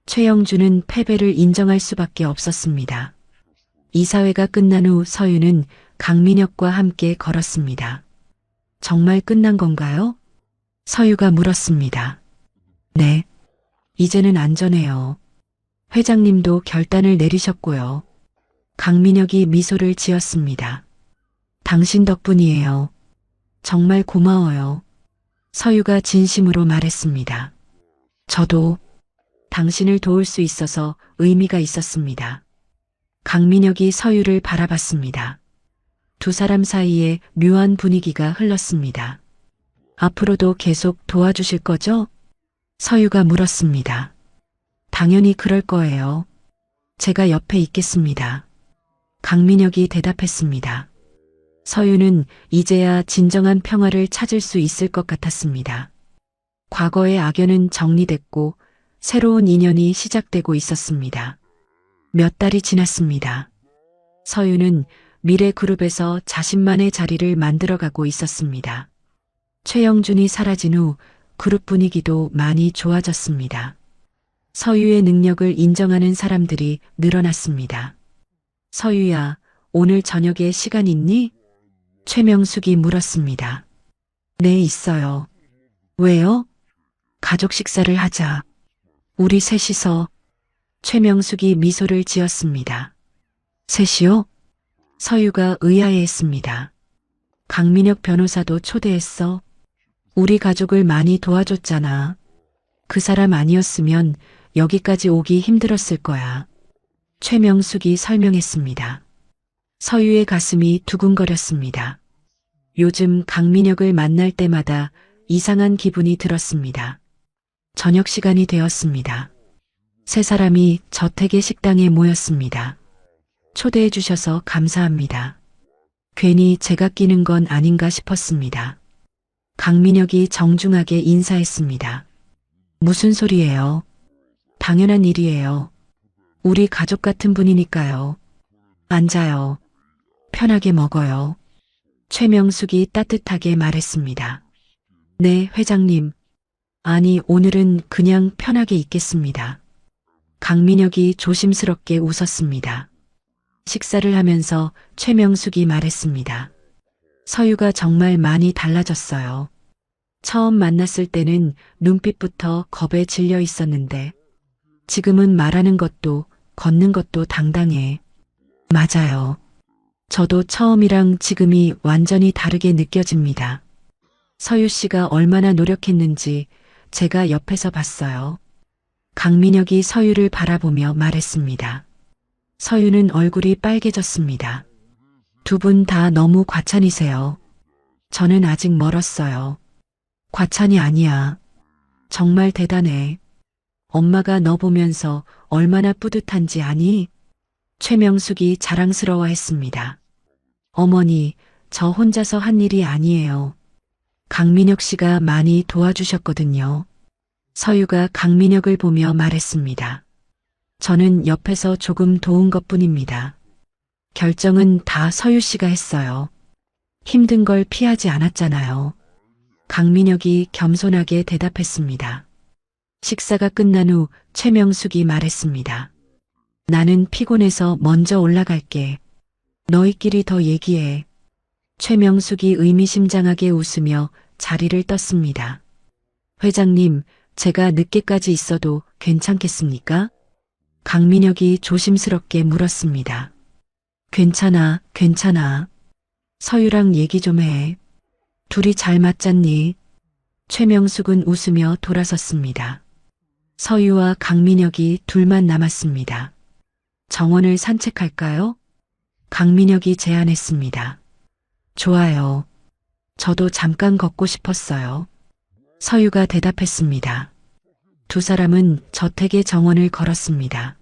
최영준은 패배를 인정할 수밖에 없었습니다. 이사회가 끝난 후 서유는 강민혁과 함께 걸었습니다. 정말 끝난 건가요? 서유가 물었습니다. 네. 이제는 안전해요. 회장님도 결단을 내리셨고요. 강민혁이 미소를 지었습니다. 당신 덕분이에요. 정말 고마워요. 서유가 진심으로 말했습니다. 저도 당신을 도울 수 있어서 의미가 있었습니다. 강민혁이 서유를 바라봤습니다. 두 사람 사이에 묘한 분위기가 흘렀습니다. 앞으로도 계속 도와주실 거죠? 서유가 물었습니다. 당연히 그럴 거예요. 제가 옆에 있겠습니다. 강민혁이 대답했습니다. 서유는 이제야 진정한 평화를 찾을 수 있을 것 같았습니다. 과거의 악연은 정리됐고 새로운 인연이 시작되고 있었습니다. 몇 달이 지났습니다. 서유는 미래그룹에서 자신만의 자리를 만들어가고 있었습니다. 최영준이 사라진 후 그룹 분위기도 많이 좋아졌습니다. 서유의 능력을 인정하는 사람들이 늘어났습니다. 서유야, 오늘 저녁에 시간 있니? 최명숙이 물었습니다. 네, 있어요. 왜요? 가족 식사를 하자. 우리 셋이서. 최명숙이 미소를 지었습니다. 셋이요? 서유가 의아해했습니다. 강민혁 변호사도 초대했어. 우리 가족을 많이 도와줬잖아. 그 사람 아니었으면 여기까지 오기 힘들었을 거야. 최명숙이 설명했습니다. 서유의 가슴이 두근거렸습니다. 요즘 강민혁을 만날 때마다 이상한 기분이 들었습니다. 저녁 시간이 되었습니다. 세 사람이 저택의 식당에 모였습니다. 초대해 주셔서 감사합니다. 괜히 제가 끼는 건 아닌가 싶었습니다. 강민혁이 정중하게 인사했습니다. 무슨 소리예요? 당연한 일이에요. 우리 가족 같은 분이니까요. 앉아요. 편하게 먹어요. 최명숙이 따뜻하게 말했습니다. 네, 회장님. 아니, 오늘은 그냥 편하게 있겠습니다. 강민혁이 조심스럽게 웃었습니다. 식사를 하면서 최명숙이 말했습니다. 서유가 정말 많이 달라졌어요. 처음 만났을 때는 눈빛부터 겁에 질려 있었는데 지금은 말하는 것도 걷는 것도 당당해. 맞아요. 저도 처음이랑 지금이 완전히 다르게 느껴집니다. 서유 씨가 얼마나 노력했는지 제가 옆에서 봤어요. 강민혁이 서유를 바라보며 말했습니다. 서유는 얼굴이 빨개졌습니다. 두 분 다 너무 과찬이세요. 저는 아직 멀었어요. 과찬이 아니야. 정말 대단해. 엄마가 너 보면서 얼마나 뿌듯한지 아니? 최명숙이 자랑스러워했습니다. 어머니, 저 혼자서 한 일이 아니에요. 강민혁 씨가 많이 도와주셨거든요. 서유가 강민혁을 보며 말했습니다. 저는 옆에서 조금 도운 것뿐입니다. 결정은 다 서유 씨가 했어요. 힘든 걸 피하지 않았잖아요. 강민혁이 겸손하게 대답했습니다. 식사가 끝난 후 최명숙이 말했습니다. 나는 피곤해서 먼저 올라갈게. 너희끼리 더 얘기해. 최명숙이 의미심장하게 웃으며 자리를 떴습니다. 회장님, 제가 늦게까지 있어도 괜찮겠습니까? 강민혁이 조심스럽게 물었습니다. 괜찮아, 괜찮아. 서유랑 얘기 좀 해. 둘이 잘 맞잖니? 최명숙은 웃으며 돌아섰습니다. 서유와 강민혁이 둘만 남았습니다. 정원을 산책할까요? 강민혁이 제안했습니다. 좋아요. 저도 잠깐 걷고 싶었어요. 서유가 대답했습니다. 두 사람은 저택의 정원을 걸었습니다.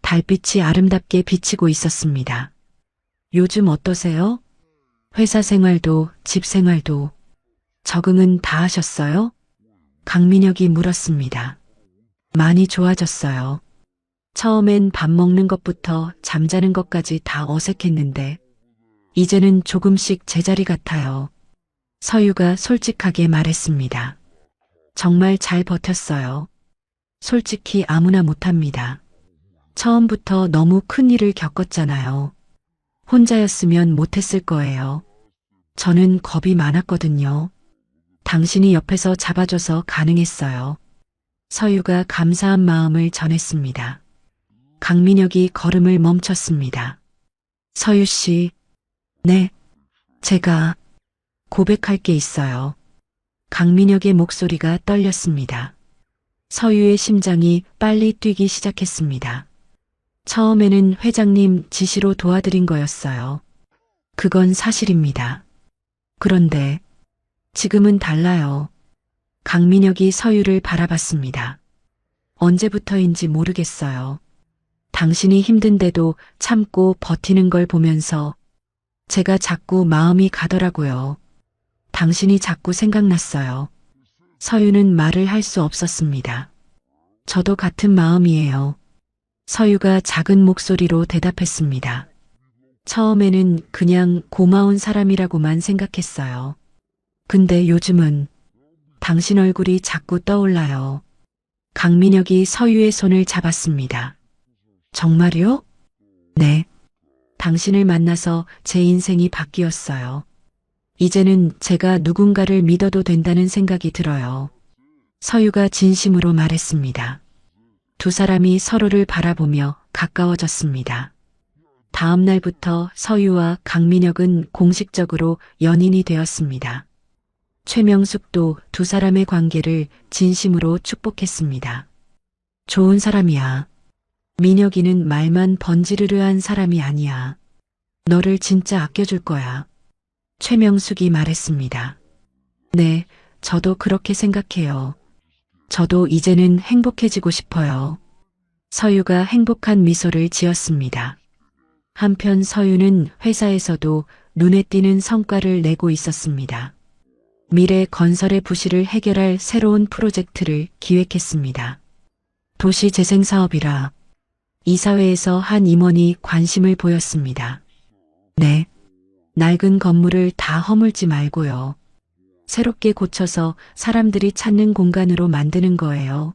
달빛이 아름답게 비치고 있었습니다. 요즘 어떠세요? 회사 생활도 집 생활도 적응은 다 하셨어요? 강민혁이 물었습니다. 많이 좋아졌어요. 처음엔 밥 먹는 것부터 잠자는 것까지 다 어색했는데 이제는 조금씩 제자리 같아요. 서유가 솔직하게 말했습니다. 정말 잘 버텼어요. 솔직히 아무나 못합니다. 처음부터 너무 큰 일을 겪었잖아요. 혼자였으면 못했을 거예요. 저는 겁이 많았거든요. 당신이 옆에서 잡아줘서 가능했어요. 서유가 감사한 마음을 전했습니다. 강민혁이 걸음을 멈췄습니다. 서유 씨, 네, 제가 고백할 게 있어요. 강민혁의 목소리가 떨렸습니다. 서유의 심장이 빨리 뛰기 시작했습니다. 처음에는 회장님 지시로 도와드린 거였어요. 그건 사실입니다. 그런데 지금은 달라요. 강민혁이 서유를 바라봤습니다. 언제부터인지 모르겠어요. 당신이 힘든데도 참고 버티는 걸 보면서 제가 자꾸 마음이 가더라고요. 당신이 자꾸 생각났어요. 서유는 말을 할 수 없었습니다. 저도 같은 마음이에요. 서유가 작은 목소리로 대답했습니다. 처음에는 그냥 고마운 사람이라고만 생각했어요. 근데 요즘은 당신 얼굴이 자꾸 떠올라요. 강민혁이 서유의 손을 잡았습니다. 정말요? 네. 당신을 만나서 제 인생이 바뀌었어요. 이제는 제가 누군가를 믿어도 된다는 생각이 들어요. 서유가 진심으로 말했습니다. 두 사람이 서로를 바라보며 가까워졌습니다. 다음 날부터 서유와 강민혁은 공식적으로 연인이 되었습니다. 최명숙도 두 사람의 관계를 진심으로 축복했습니다. 좋은 사람이야. 민혁이는 말만 번지르르한 사람이 아니야. 너를 진짜 아껴줄 거야. 최명숙이 말했습니다. 네, 저도 그렇게 생각해요. 저도 이제는 행복해지고 싶어요. 서유가 행복한 미소를 지었습니다. 한편 서유는 회사에서도 눈에 띄는 성과를 내고 있었습니다. 미래 건설의 부실을 해결할 새로운 프로젝트를 기획했습니다. 도시재생 사업이라 이사회에서 한 임원이 관심을 보였습니다. 네, 낡은 건물을 다 허물지 말고요. 새롭게 고쳐서 사람들이 찾는 공간으로 만드는 거예요.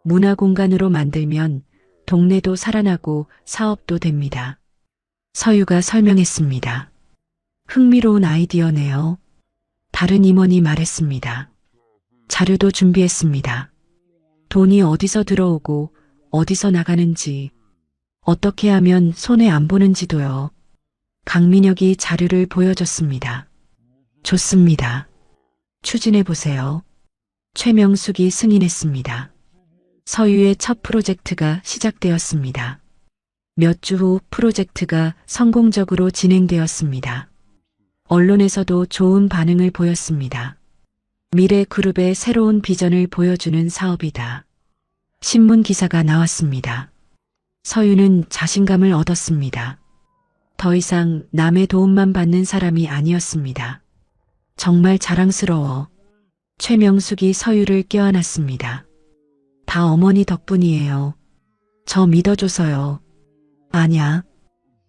문화 공간으로 만들면 동네도 살아나고 사업도 됩니다. 서유가 설명했습니다. 흥미로운 아이디어네요. 다른 임원이 말했습니다. 자료도 준비했습니다. 돈이 어디서 들어오고 어디서 나가는지, 어떻게 하면 손해 안 보는지도요. 강민혁이 자료를 보여줬습니다. 좋습니다. 추진해보세요. 최명숙이 승인했습니다. 서유의 첫 프로젝트가 시작되었습니다. 몇 주 후 프로젝트가 성공적으로 진행되었습니다. 언론에서도 좋은 반응을 보였습니다. 미래그룹의 새로운 비전을 보여주는 사업이다. 신문 기사가 나왔습니다. 서유는 자신감을 얻었습니다. 더 이상 남의 도움만 받는 사람이 아니었습니다. 정말 자랑스러워. 최명숙이 서유를 껴안았습니다. 다 어머니 덕분이에요. 저 믿어줘서요. 아냐,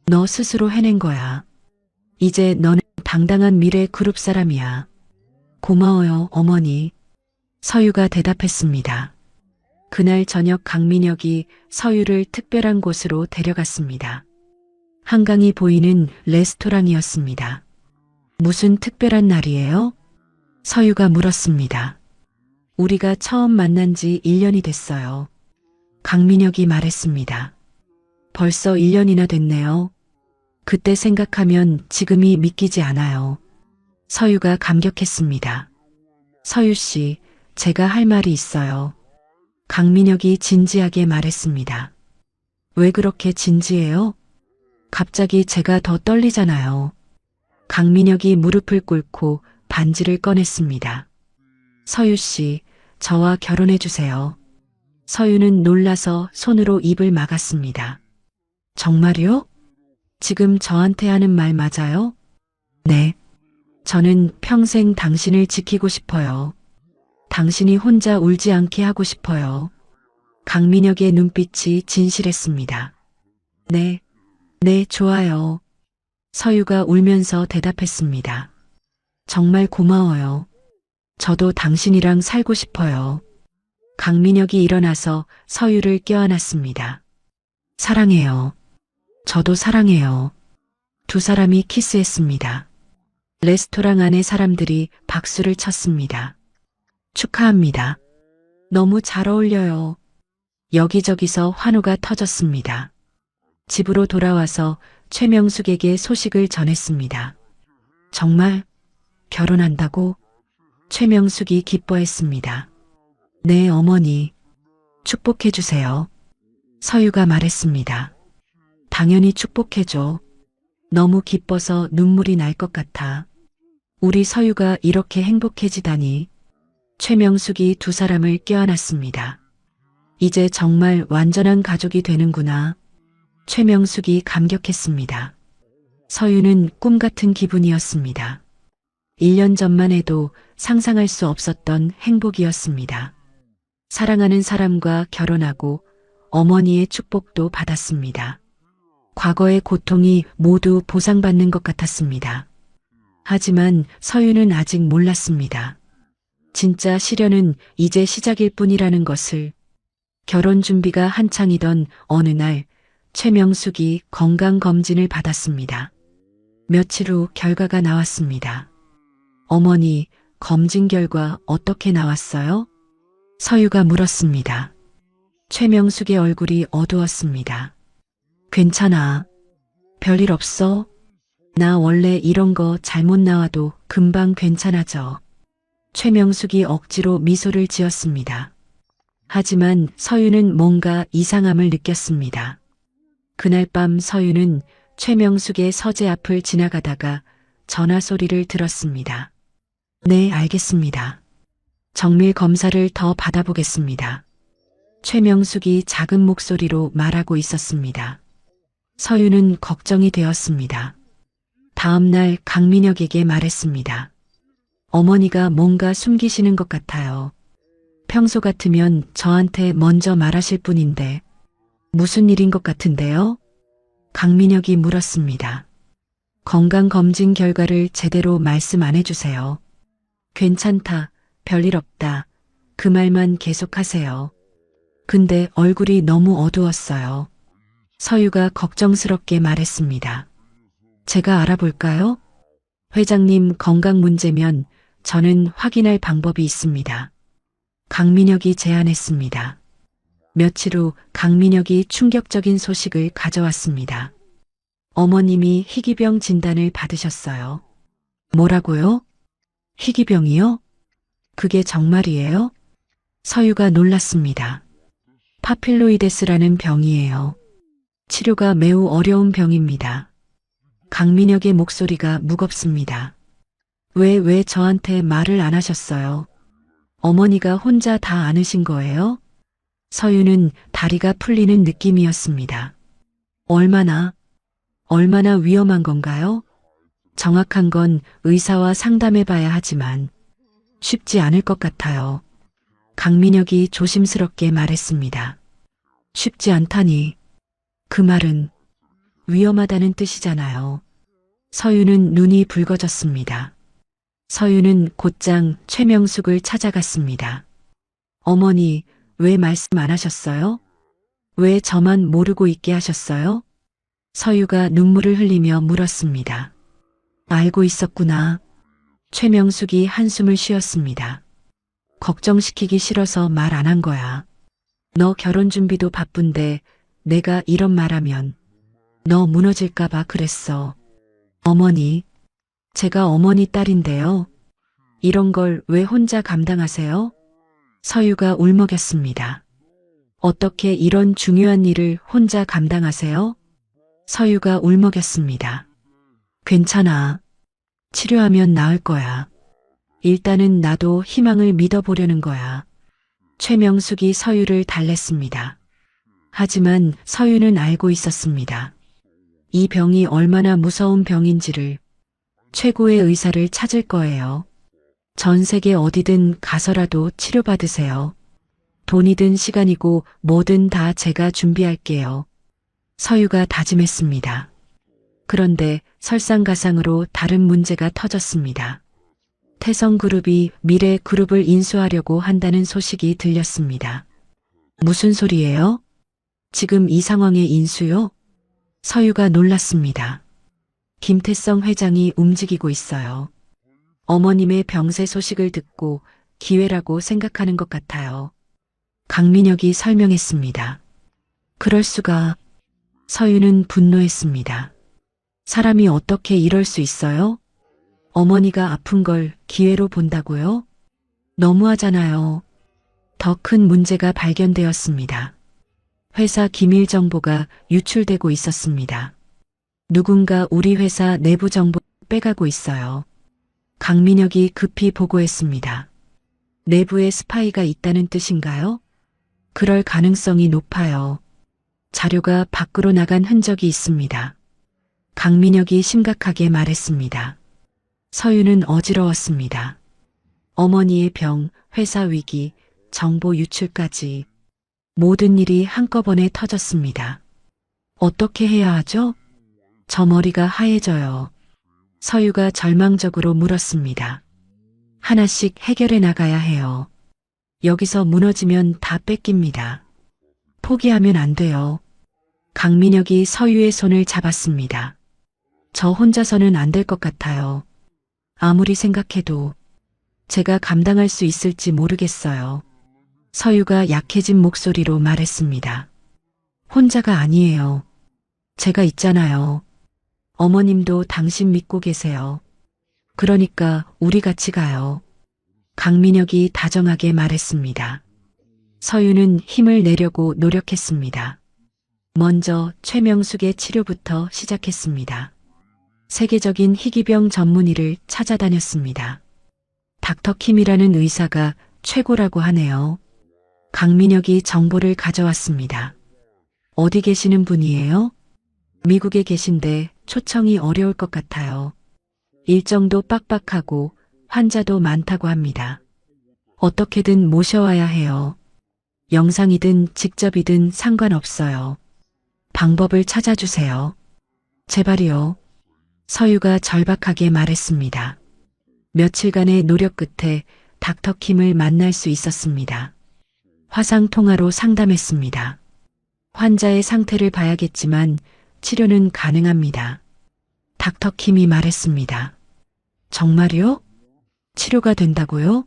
너 스스로 해낸 거야. 이제 너는 당당한 미래 그룹 사람이야. 고마워요, 어머니. 서유가 대답했습니다. 그날 저녁 강민혁이 서유를 특별한 곳으로 데려갔습니다. 한강이 보이는 레스토랑이었습니다. 무슨 특별한 날이에요? 서유가 물었습니다. 우리가 처음 만난 지 1년이 됐어요. 강민혁이 말했습니다. 벌써 1년이나 됐네요. 그때 생각하면 지금이 믿기지 않아요. 서유가 감격했습니다. 서유 씨, 제가 할 말이 있어요. 강민혁이 진지하게 말했습니다. 왜 그렇게 진지해요? 갑자기 제가 더 떨리잖아요. 강민혁이 무릎을 꿇고 반지를 꺼냈습니다. 서유 씨, 저와 결혼해 주세요. 서유는 놀라서 손으로 입을 막았습니다. 정말요? 지금 저한테 하는 말 맞아요? 네. 저는 평생 당신을 지키고 싶어요. 당신이 혼자 울지 않게 하고 싶어요. 강민혁의 눈빛이 진실했습니다. 네, 네, 좋아요. 서유가 울면서 대답했습니다. 정말 고마워요. 저도 당신이랑 살고 싶어요. 강민혁이 일어나서 서유를 껴안았습니다. 사랑해요. 저도 사랑해요. 두 사람이 키스했습니다. 레스토랑 안에 사람들이 박수를 쳤습니다. 축하합니다. 너무 잘 어울려요. 여기저기서 환호가 터졌습니다. 집으로 돌아와서 최명숙에게 소식을 전했습니다. 정말 결혼한다고? 최명숙이 기뻐했습니다. 네, 어머니. 축복해 주세요. 서유가 말했습니다. 당연히 축복해줘. 너무 기뻐서 눈물이 날 것 같아. 우리 서유가 이렇게 행복해지다니. 최명숙이 두 사람을 껴안았습니다. 이제 정말 완전한 가족이 되는구나. 최명숙이 감격했습니다. 서유는 꿈 같은 기분이었습니다. 1년 전만 해도 상상할 수 없었던 행복이었습니다. 사랑하는 사람과 결혼하고 어머니의 축복도 받았습니다. 과거의 고통이 모두 보상받는 것 같았습니다. 하지만 서유는 아직 몰랐습니다. 진짜 시련은 이제 시작일 뿐이라는 것을. 결혼 준비가 한창이던 어느 날 최명숙이 건강검진을 받았습니다. 며칠 후 결과가 나왔습니다. 어머니, 검진 결과 어떻게 나왔어요? 서유가 물었습니다. 최명숙의 얼굴이 어두웠습니다. 괜찮아. 별일 없어. 나 원래 이런 거 잘못 나와도 금방 괜찮아져. 최명숙이 억지로 미소를 지었습니다. 하지만 서유는 뭔가 이상함을 느꼈습니다. 그날 밤 서유는 최명숙의 서재 앞을 지나가다가 전화 소리를 들었습니다. 네, 알겠습니다. 정밀 검사를 더 받아보겠습니다. 최명숙이 작은 목소리로 말하고 있었습니다. 서유는 걱정이 되었습니다. 다음 날 강민혁에게 말했습니다. 어머니가 뭔가 숨기시는 것 같아요. 평소 같으면 저한테 먼저 말하실 분인데 무슨 일인 것 같은데요? 강민혁이 물었습니다. 건강검진 결과를 제대로 말씀 안 해주세요. 괜찮다, 별일 없다. 그 말만 계속하세요. 근데 얼굴이 너무 어두웠어요. 서유가 걱정스럽게 말했습니다. 제가 알아볼까요? 회장님 건강 문제면 저는 확인할 방법이 있습니다. 강민혁이 제안했습니다. 며칠 후 강민혁이 충격적인 소식을 가져왔습니다. 어머님이 희귀병 진단을 받으셨어요. 뭐라고요? 희귀병이요? 그게 정말이에요? 서유가 놀랐습니다. 파필로이데스라는 병이에요. 치료가 매우 어려운 병입니다. 강민혁의 목소리가 무겁습니다. 왜 저한테 말을 안 하셨어요? 어머니가 혼자 다 아으신 거예요? 서유는 다리가 풀리는 느낌이었습니다. 얼마나 위험한 건가요? 정확한 건 의사와 상담해 봐야 하지만 쉽지 않을 것 같아요. 강민혁이 조심스럽게 말했습니다. 쉽지 않다니. 그 말은 위험하다는 뜻이잖아요. 서유는 눈이 붉어졌습니다. 서유는 곧장 최명숙을 찾아갔습니다. 어머니, 왜 말씀 안 하셨어요? 왜 저만 모르고 있게 하셨어요? 서유가 눈물을 흘리며 물었습니다. 알고 있었구나. 최명숙이 한숨을 쉬었습니다. 걱정시키기 싫어서 말 안 한 거야. 너 결혼 준비도 바쁜데 내가 이런 말하면 너 무너질까봐 그랬어. 어머니, 제가 어머니 딸인데요. 이런 걸 왜 혼자 감당하세요? 서유가 울먹였습니다. 어떻게 이런 중요한 일을 혼자 감당하세요? 서유가 울먹였습니다. 괜찮아. 치료하면 나을 거야. 일단은 나도 희망을 믿어보려는 거야. 최명숙이 서유를 달랬습니다. 하지만 서유는 알고 있었습니다. 이 병이 얼마나 무서운 병인지를. 최고의 의사를 찾을 거예요. 전 세계 어디든 가서라도 치료받으세요. 돈이든 시간이고 뭐든 다 제가 준비할게요. 서유가 다짐했습니다. 그런데 설상가상으로 다른 문제가 터졌습니다. 태성그룹이 미래그룹을 인수하려고 한다는 소식이 들렸습니다. 무슨 소리예요? 지금 이 상황에 인수요? 서유가 놀랐습니다. 김태성 회장이 움직이고 있어요. 어머님의 병세 소식을 듣고 기회라고 생각하는 것 같아요. 강민혁이 설명했습니다. 그럴 수가. 서유는 분노했습니다. 사람이 어떻게 이럴 수 있어요? 어머니가 아픈 걸 기회로 본다고요? 너무하잖아요. 더 큰 문제가 발견되었습니다. 회사 기밀 정보가 유출되고 있었습니다. 누군가 우리 회사 내부 정보를 빼가고 있어요. 강민혁이 급히 보고했습니다. 내부에 스파이가 있다는 뜻인가요? 그럴 가능성이 높아요. 자료가 밖으로 나간 흔적이 있습니다. 강민혁이 심각하게 말했습니다. 서유는 어지러웠습니다. 어머니의 병, 회사 위기, 정보 유출까지 모든 일이 한꺼번에 터졌습니다. 어떻게 해야 하죠? 저 머리가 하얘져요. 서유가 절망적으로 물었습니다. 하나씩 해결해 나가야 해요. 여기서 무너지면 다 뺏깁니다. 포기하면 안 돼요. 강민혁이 서유의 손을 잡았습니다. 저 혼자서는 안 될 것 같아요. 아무리 생각해도 제가 감당할 수 있을지 모르겠어요. 서유가 약해진 목소리로 말했습니다. 혼자가 아니에요. 제가 있잖아요. 어머님도 당신 믿고 계세요. 그러니까 우리 같이 가요. 강민혁이 다정하게 말했습니다. 서유는 힘을 내려고 노력했습니다. 먼저 최명숙의 치료부터 시작했습니다. 세계적인 희귀병 전문의를 찾아다녔습니다. 닥터킴이라는 의사가 최고라고 하네요. 강민혁이 정보를 가져왔습니다. 어디 계시는 분이에요? 미국에 계신데 초청이 어려울 것 같아요. 일정도 빡빡하고 환자도 많다고 합니다. 어떻게든 모셔와야 해요. 영상이든 직접이든 상관없어요. 방법을 찾아주세요. 제발이요. 서유가 절박하게 말했습니다. 며칠간의 노력 끝에 닥터킴을 만날 수 있었습니다. 화상통화로 상담했습니다. 환자의 상태를 봐야겠지만 치료는 가능합니다. 닥터킴이 말했습니다. 정말요? 치료가 된다고요?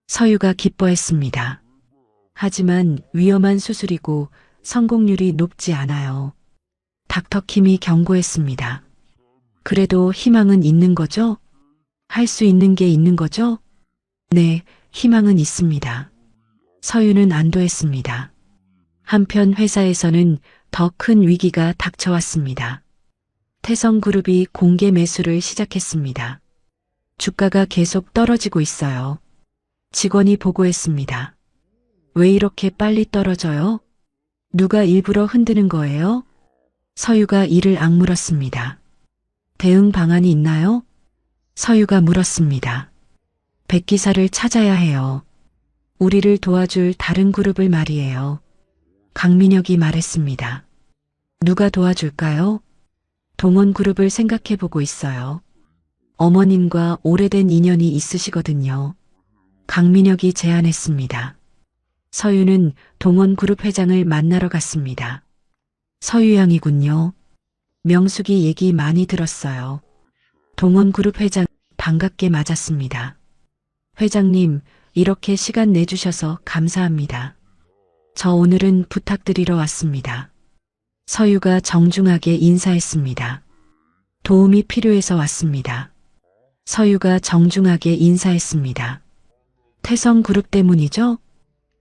서유가 기뻐했습니다. 하지만 위험한 수술이고 성공률이 높지 않아요. 닥터킴이 경고했습니다. 그래도 희망은 있는 거죠? 할 수 있는 게 있는 거죠? 네, 희망은 있습니다. 서유는 안도했습니다. 한편 회사에서는 더 큰 위기가 닥쳐왔습니다. 태성그룹이 공개 매수를 시작했습니다. 주가가 계속 떨어지고 있어요. 직원이 보고했습니다. 왜 이렇게 빨리 떨어져요? 누가 일부러 흔드는 거예요? 서유가 이를 악물었습니다. 대응 방안이 있나요? 서유가 물었습니다. 백기사를 찾아야 해요. 우리를 도와줄 다른 그룹을 말이에요. 강민혁이 말했습니다. 누가 도와줄까요? 동원그룹을 생각해보고 있어요. 어머님과 오래된 인연이 있으시거든요. 강민혁이 제안했습니다. 서유는 동원그룹 회장을 만나러 갔습니다. 서유 양이군요. 명숙이 얘기 많이 들었어요. 동원그룹 회장 반갑게 맞았습니다. 회장님, 이렇게 시간 내주셔서 감사합니다. 저 오늘은 부탁드리러 왔습니다. 서유가 정중하게 인사했습니다. 도움이 필요해서 왔습니다. 서유가 정중하게 인사했습니다. 태성그룹 때문이죠?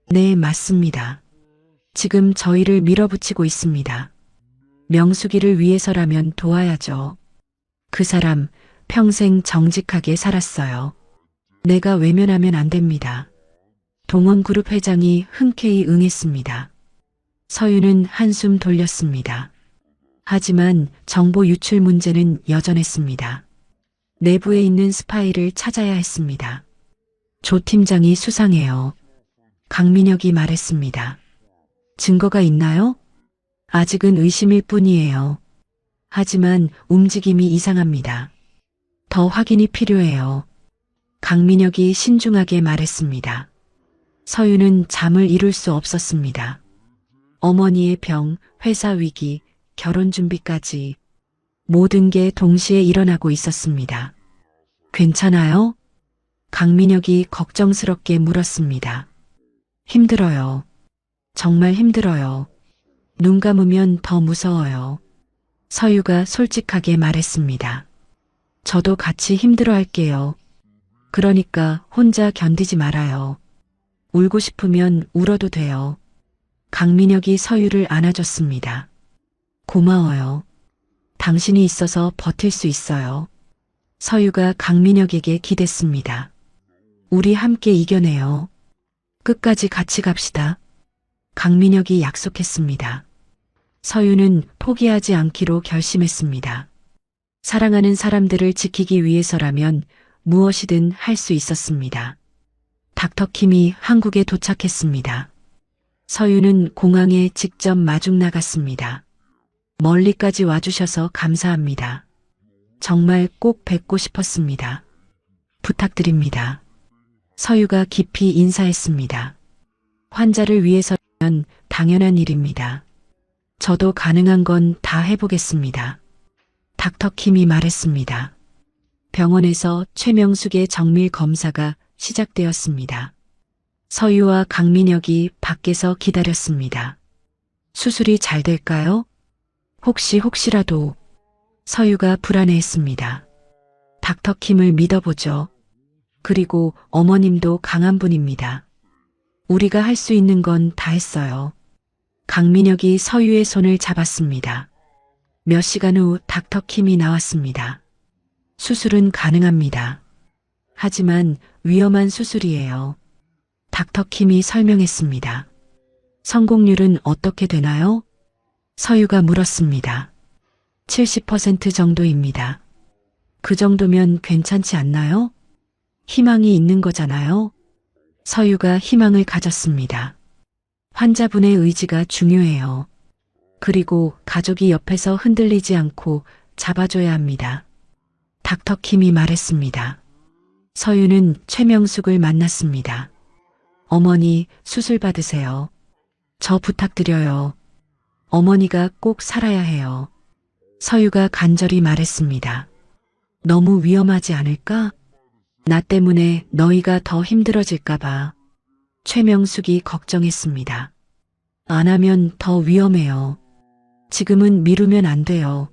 네, 맞습니다. 지금 저희를 밀어붙이고 있습니다. 명숙이를 위해서라면 도와야죠. 그 사람 평생 정직하게 살았어요. 내가 외면하면 안 됩니다. 동원그룹 회장이 흔쾌히 응했습니다. 서유는 한숨 돌렸습니다. 하지만 정보 유출 문제는 여전했습니다. 내부에 있는 스파이를 찾아야 했습니다. 조 팀장이 수상해요. 강민혁이 말했습니다. 증거가 있나요? 아직은 의심일 뿐이에요. 하지만 움직임이 이상합니다. 더 확인이 필요해요. 강민혁이 신중하게 말했습니다. 서유는 잠을 이룰 수 없었습니다. 어머니의 병, 회사 위기, 결혼 준비까지 모든 게 동시에 일어나고 있었습니다. 괜찮아요? 강민혁이 걱정스럽게 물었습니다. 힘들어요. 정말 힘들어요. 눈 감으면 더 무서워요. 서유가 솔직하게 말했습니다. 저도 같이 힘들어할게요. 그러니까 혼자 견디지 말아요. 울고 싶으면 울어도 돼요. 강민혁이 서유를 안아줬습니다. 고마워요. 당신이 있어서 버틸 수 있어요. 서유가 강민혁에게 기댔습니다. 우리 함께 이겨내요. 끝까지 같이 갑시다. 강민혁이 약속했습니다. 서유는 포기하지 않기로 결심했습니다. 사랑하는 사람들을 지키기 위해서라면 무엇이든 할 수 있었습니다. 닥터킴이 한국에 도착했습니다. 서유는 공항에 직접 마중 나갔습니다. 멀리까지 와주셔서 감사합니다. 정말 꼭 뵙고 싶었습니다. 부탁드립니다. 서유가 깊이 인사했습니다. 환자를 위해서면 당연한 일입니다. 저도 가능한 건 다 해보겠습니다. 닥터킴이 말했습니다. 병원에서 최명숙의 정밀 검사가 시작되었습니다. 서유와 강민혁이 밖에서 기다렸습니다. 수술이 잘 될까요? 혹시라도. 서유가 불안해했습니다. 닥터킴을 믿어보죠. 그리고 어머님도 강한 분입니다. 우리가 할 수 있는 건 다 했어요. 강민혁이 서유의 손을 잡았습니다. 몇 시간 후 닥터킴이 나왔습니다. 수술은 가능합니다. 하지만 위험한 수술이에요. 닥터킴이 설명했습니다. 성공률은 어떻게 되나요? 서유가 물었습니다. 70% 정도입니다. 그 정도면 괜찮지 않나요? 희망이 있는 거잖아요. 서유가 희망을 가졌습니다. 환자분의 의지가 중요해요. 그리고 가족이 옆에서 흔들리지 않고 잡아줘야 합니다. 닥터킴이 말했습니다. 서유는 최명숙을 만났습니다. 어머니, 수술 받으세요. 저 부탁드려요. 어머니가 꼭 살아야 해요. 서유가 간절히 말했습니다. 너무 위험하지 않을까? 나 때문에 너희가 더 힘들어질까봐. 최명숙이 걱정했습니다. 안 하면 더 위험해요. 지금은 미루면 안 돼요.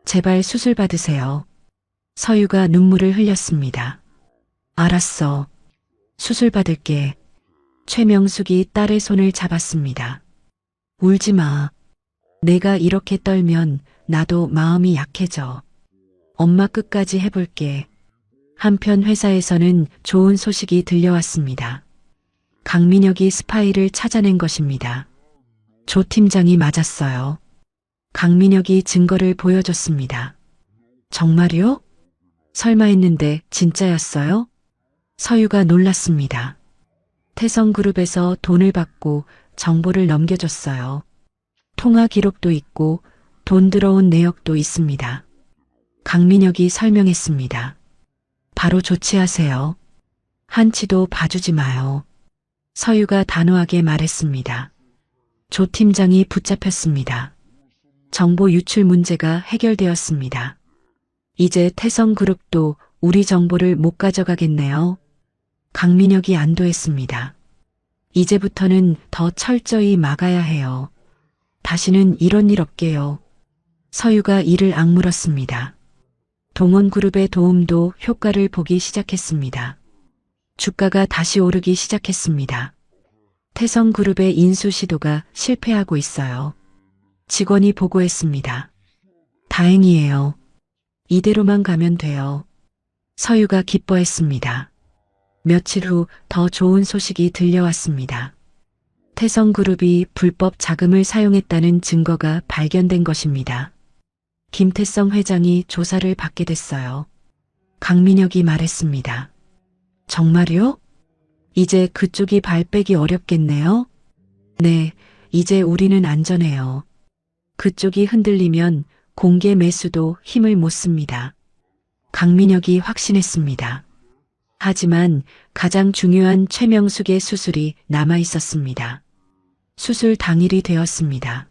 제발 수술 받으세요. 서유가 눈물을 흘렸습니다. 알았어. 수술 받을게. 최명숙이 딸의 손을 잡았습니다. 울지 마. 내가 이렇게 떨면 나도 마음이 약해져. 엄마 끝까지 해볼게. 한편 회사에서는 좋은 소식이 들려왔습니다. 강민혁이 스파이를 찾아낸 것입니다. 조 팀장이 맞았어요. 강민혁이 증거를 보여줬습니다. 정말요? 설마 했는데 진짜였어요? 서유가 놀랐습니다. 태성그룹에서 돈을 받고 정보를 넘겨줬어요. 통화 기록도 있고 돈 들어온 내역도 있습니다. 강민혁이 설명했습니다. 바로 조치하세요. 한치도 봐주지 마요. 서유가 단호하게 말했습니다. 조 팀장이 붙잡혔습니다. 정보 유출 문제가 해결되었습니다. 이제 태성그룹도 우리 정보를 못 가져가겠네요. 강민혁이 안도했습니다. 이제부터는 더 철저히 막아야 해요. 다시는 이런 일 없게요. 서유가 이를 악물었습니다. 동원그룹의 도움도 효과를 보기 시작했습니다. 주가가 다시 오르기 시작했습니다. 태성그룹의 인수 시도가 실패하고 있어요. 직원이 보고했습니다. 다행이에요. 이대로만 가면 돼요. 서유가 기뻐했습니다. 며칠 후 더 좋은 소식이 들려왔습니다. 태성그룹이 불법 자금을 사용했다는 증거가 발견된 것입니다. 김태성 회장이 조사를 받게 됐어요. 강민혁이 말했습니다. 정말요? 이제 그쪽이 발 빼기 어렵겠네요? 네, 이제 우리는 안전해요. 그쪽이 흔들리면 공개 매수도 힘을 못 씁니다. 강민혁이 확신했습니다. 하지만 가장 중요한 최명숙의 수술이 남아 있었습니다. 수술 당일이 되었습니다.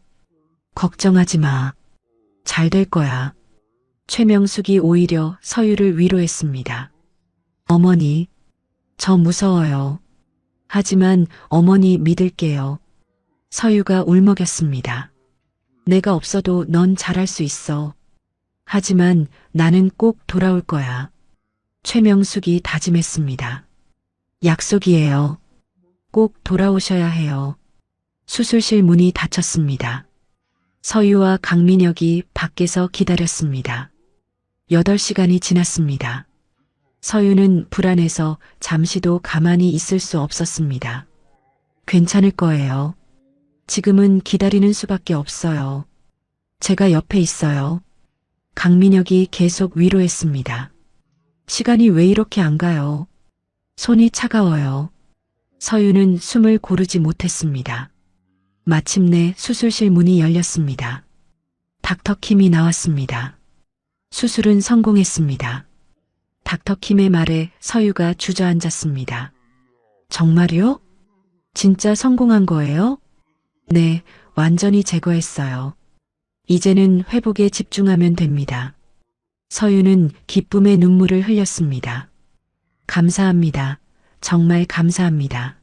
걱정하지 마. 잘 될 거야. 최명숙이 오히려 서유를 위로했습니다. 어머니, 저 무서워요. 하지만 어머니 믿을게요. 서유가 울먹였습니다. 내가 없어도 넌 잘할 수 있어. 하지만 나는 꼭 돌아올 거야. 최명숙이 다짐했습니다. 약속이에요. 꼭 돌아오셔야 해요. 수술실 문이 닫혔습니다. 서유와 강민혁이 밖에서 기다렸습니다. 8시간이 지났습니다. 서유는 불안해서 잠시도 가만히 있을 수 없었습니다. 괜찮을 거예요. 지금은 기다리는 수밖에 없어요. 제가 옆에 있어요. 강민혁이 계속 위로했습니다. 시간이 왜 이렇게 안 가요? 손이 차가워요. 서유는 숨을 고르지 못했습니다. 마침내 수술실 문이 열렸습니다. 닥터킴이 나왔습니다. 수술은 성공했습니다. 닥터킴의 말에 서유가 주저앉았습니다. 정말요? 진짜 성공한 거예요? 네, 완전히 제거했어요. 이제는 회복에 집중하면 됩니다. 서유는 기쁨의 눈물을 흘렸습니다. 감사합니다. 정말 감사합니다.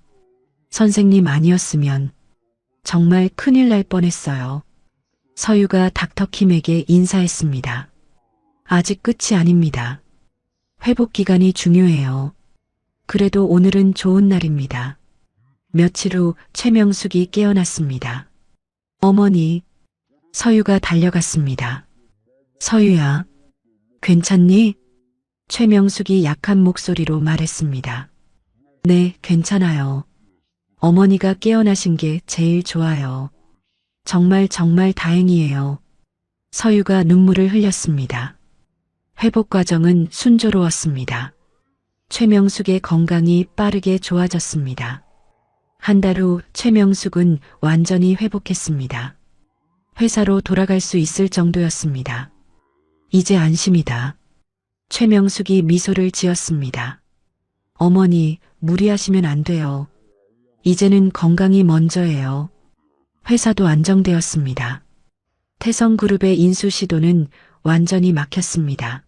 선생님 아니었으면 정말 큰일 날 뻔했어요. 서유가 닥터킴에게 인사했습니다. 아직 끝이 아닙니다. 회복 기간이 중요해요. 그래도 오늘은 좋은 날입니다. 며칠 후 최명숙이 깨어났습니다. 어머니, 서유가 달려갔습니다. 서유야, 괜찮니? 최명숙이 약한 목소리로 말했습니다. 네, 괜찮아요. 어머니가 깨어나신 게 제일 좋아요. 정말 정말 다행이에요. 서유가 눈물을 흘렸습니다. 회복 과정은 순조로웠습니다. 최명숙의 건강이 빠르게 좋아졌습니다. 한 달 후 최명숙은 완전히 회복했습니다. 회사로 돌아갈 수 있을 정도였습니다. 이제 안심이다. 최명숙이 미소를 지었습니다. 어머니, 무리하시면 안 돼요. 이제는 건강이 먼저예요. 회사도 안정되었습니다. 태성그룹의 인수 시도는 완전히 막혔습니다.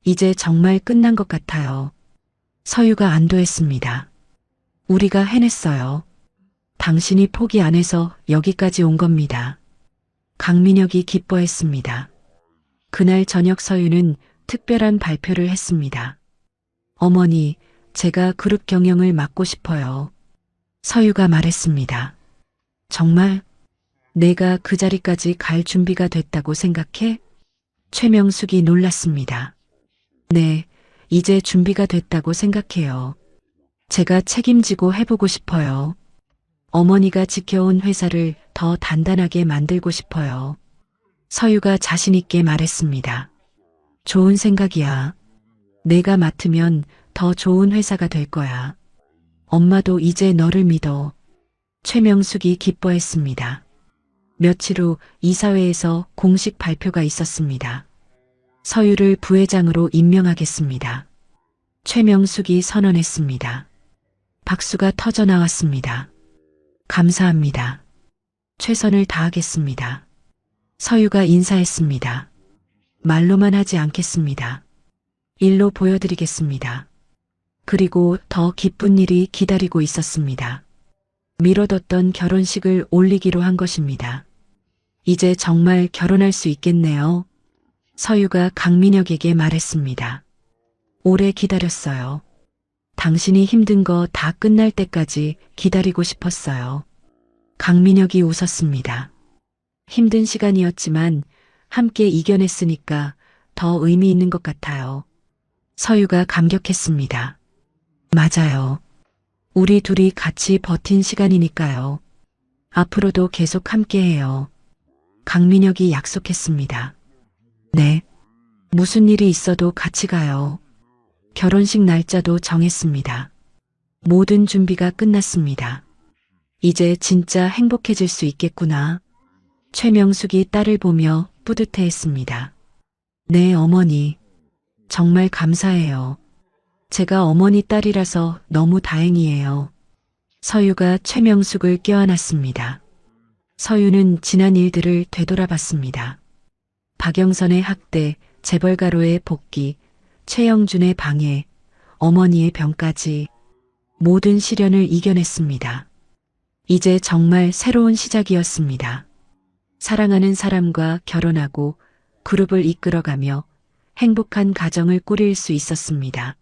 이제 정말 끝난 것 같아요. 서유가 안도했습니다. 우리가 해냈어요. 당신이 포기 안 해서 여기까지 온 겁니다. 강민혁이 기뻐했습니다. 그날 저녁 서유는 특별한 발표를 했습니다. 어머니, 제가 그룹 경영을 맡고 싶어요. 서유가 말했습니다. 정말? 내가 그 자리까지 갈 준비가 됐다고 생각해? 최명숙이 놀랐습니다. 네, 이제 준비가 됐다고 생각해요. 제가 책임지고 해보고 싶어요. 어머니가 지켜온 회사를 더 단단하게 만들고 싶어요. 서유가 자신 있게 말했습니다. 좋은 생각이야. 내가 맡으면 더 좋은 회사가 될 거야. 엄마도 이제 너를 믿어. 최명숙이 기뻐했습니다. 며칠 후 이사회에서 공식 발표가 있었습니다. 서유를 부회장으로 임명하겠습니다. 최명숙이 선언했습니다. 박수가 터져 나왔습니다. 감사합니다. 최선을 다하겠습니다. 서유가 인사했습니다. 말로만 하지 않겠습니다. 일로 보여드리겠습니다. 그리고 더 기쁜 일이 기다리고 있었습니다. 미뤄뒀던 결혼식을 올리기로 한 것입니다. 이제 정말 결혼할 수 있겠네요. 서유가 강민혁에게 말했습니다. 오래 기다렸어요. 당신이 힘든 거 다 끝날 때까지 기다리고 싶었어요. 강민혁이 웃었습니다. 힘든 시간이었지만 함께 이겨냈으니까 더 의미 있는 것 같아요. 서유가 감격했습니다. 맞아요. 우리 둘이 같이 버틴 시간이니까요. 앞으로도 계속 함께해요. 강민혁이 약속했습니다. 네. 무슨 일이 있어도 같이 가요. 결혼식 날짜도 정했습니다. 모든 준비가 끝났습니다. 이제 진짜 행복해질 수 있겠구나. 최명숙이 딸을 보며 뿌듯해했습니다. 네, 어머니. 정말 감사해요. 제가 어머니 딸이라서 너무 다행이에요. 서유가 최명숙을 껴안았습니다. 서유는 지난 일들을 되돌아봤습니다. 박영선의 학대, 재벌가로의 복귀, 최영준의 방해, 어머니의 병까지 모든 시련을 이겨냈습니다. 이제 정말 새로운 시작이었습니다. 사랑하는 사람과 결혼하고 그룹을 이끌어가며 행복한 가정을 꾸릴 수 있었습니다.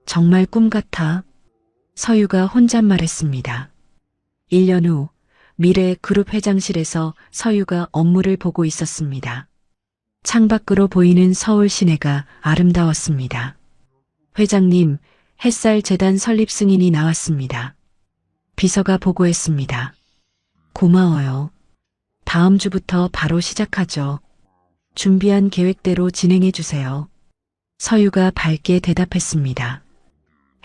정말 꿈 같아. 서유가 혼잣말했습니다. 1년 후 미래 그룹 회장실에서 서유가 업무를 보고 있었습니다. 창밖으로 보이는 서울 시내가 아름다웠습니다. 회장님, 햇살 재단 설립 승인이 나왔습니다. 비서가 보고했습니다. 고마워요. 다음 주부터 바로 시작하죠. 준비한 계획대로 진행해 주세요. 서유가 밝게 대답했습니다.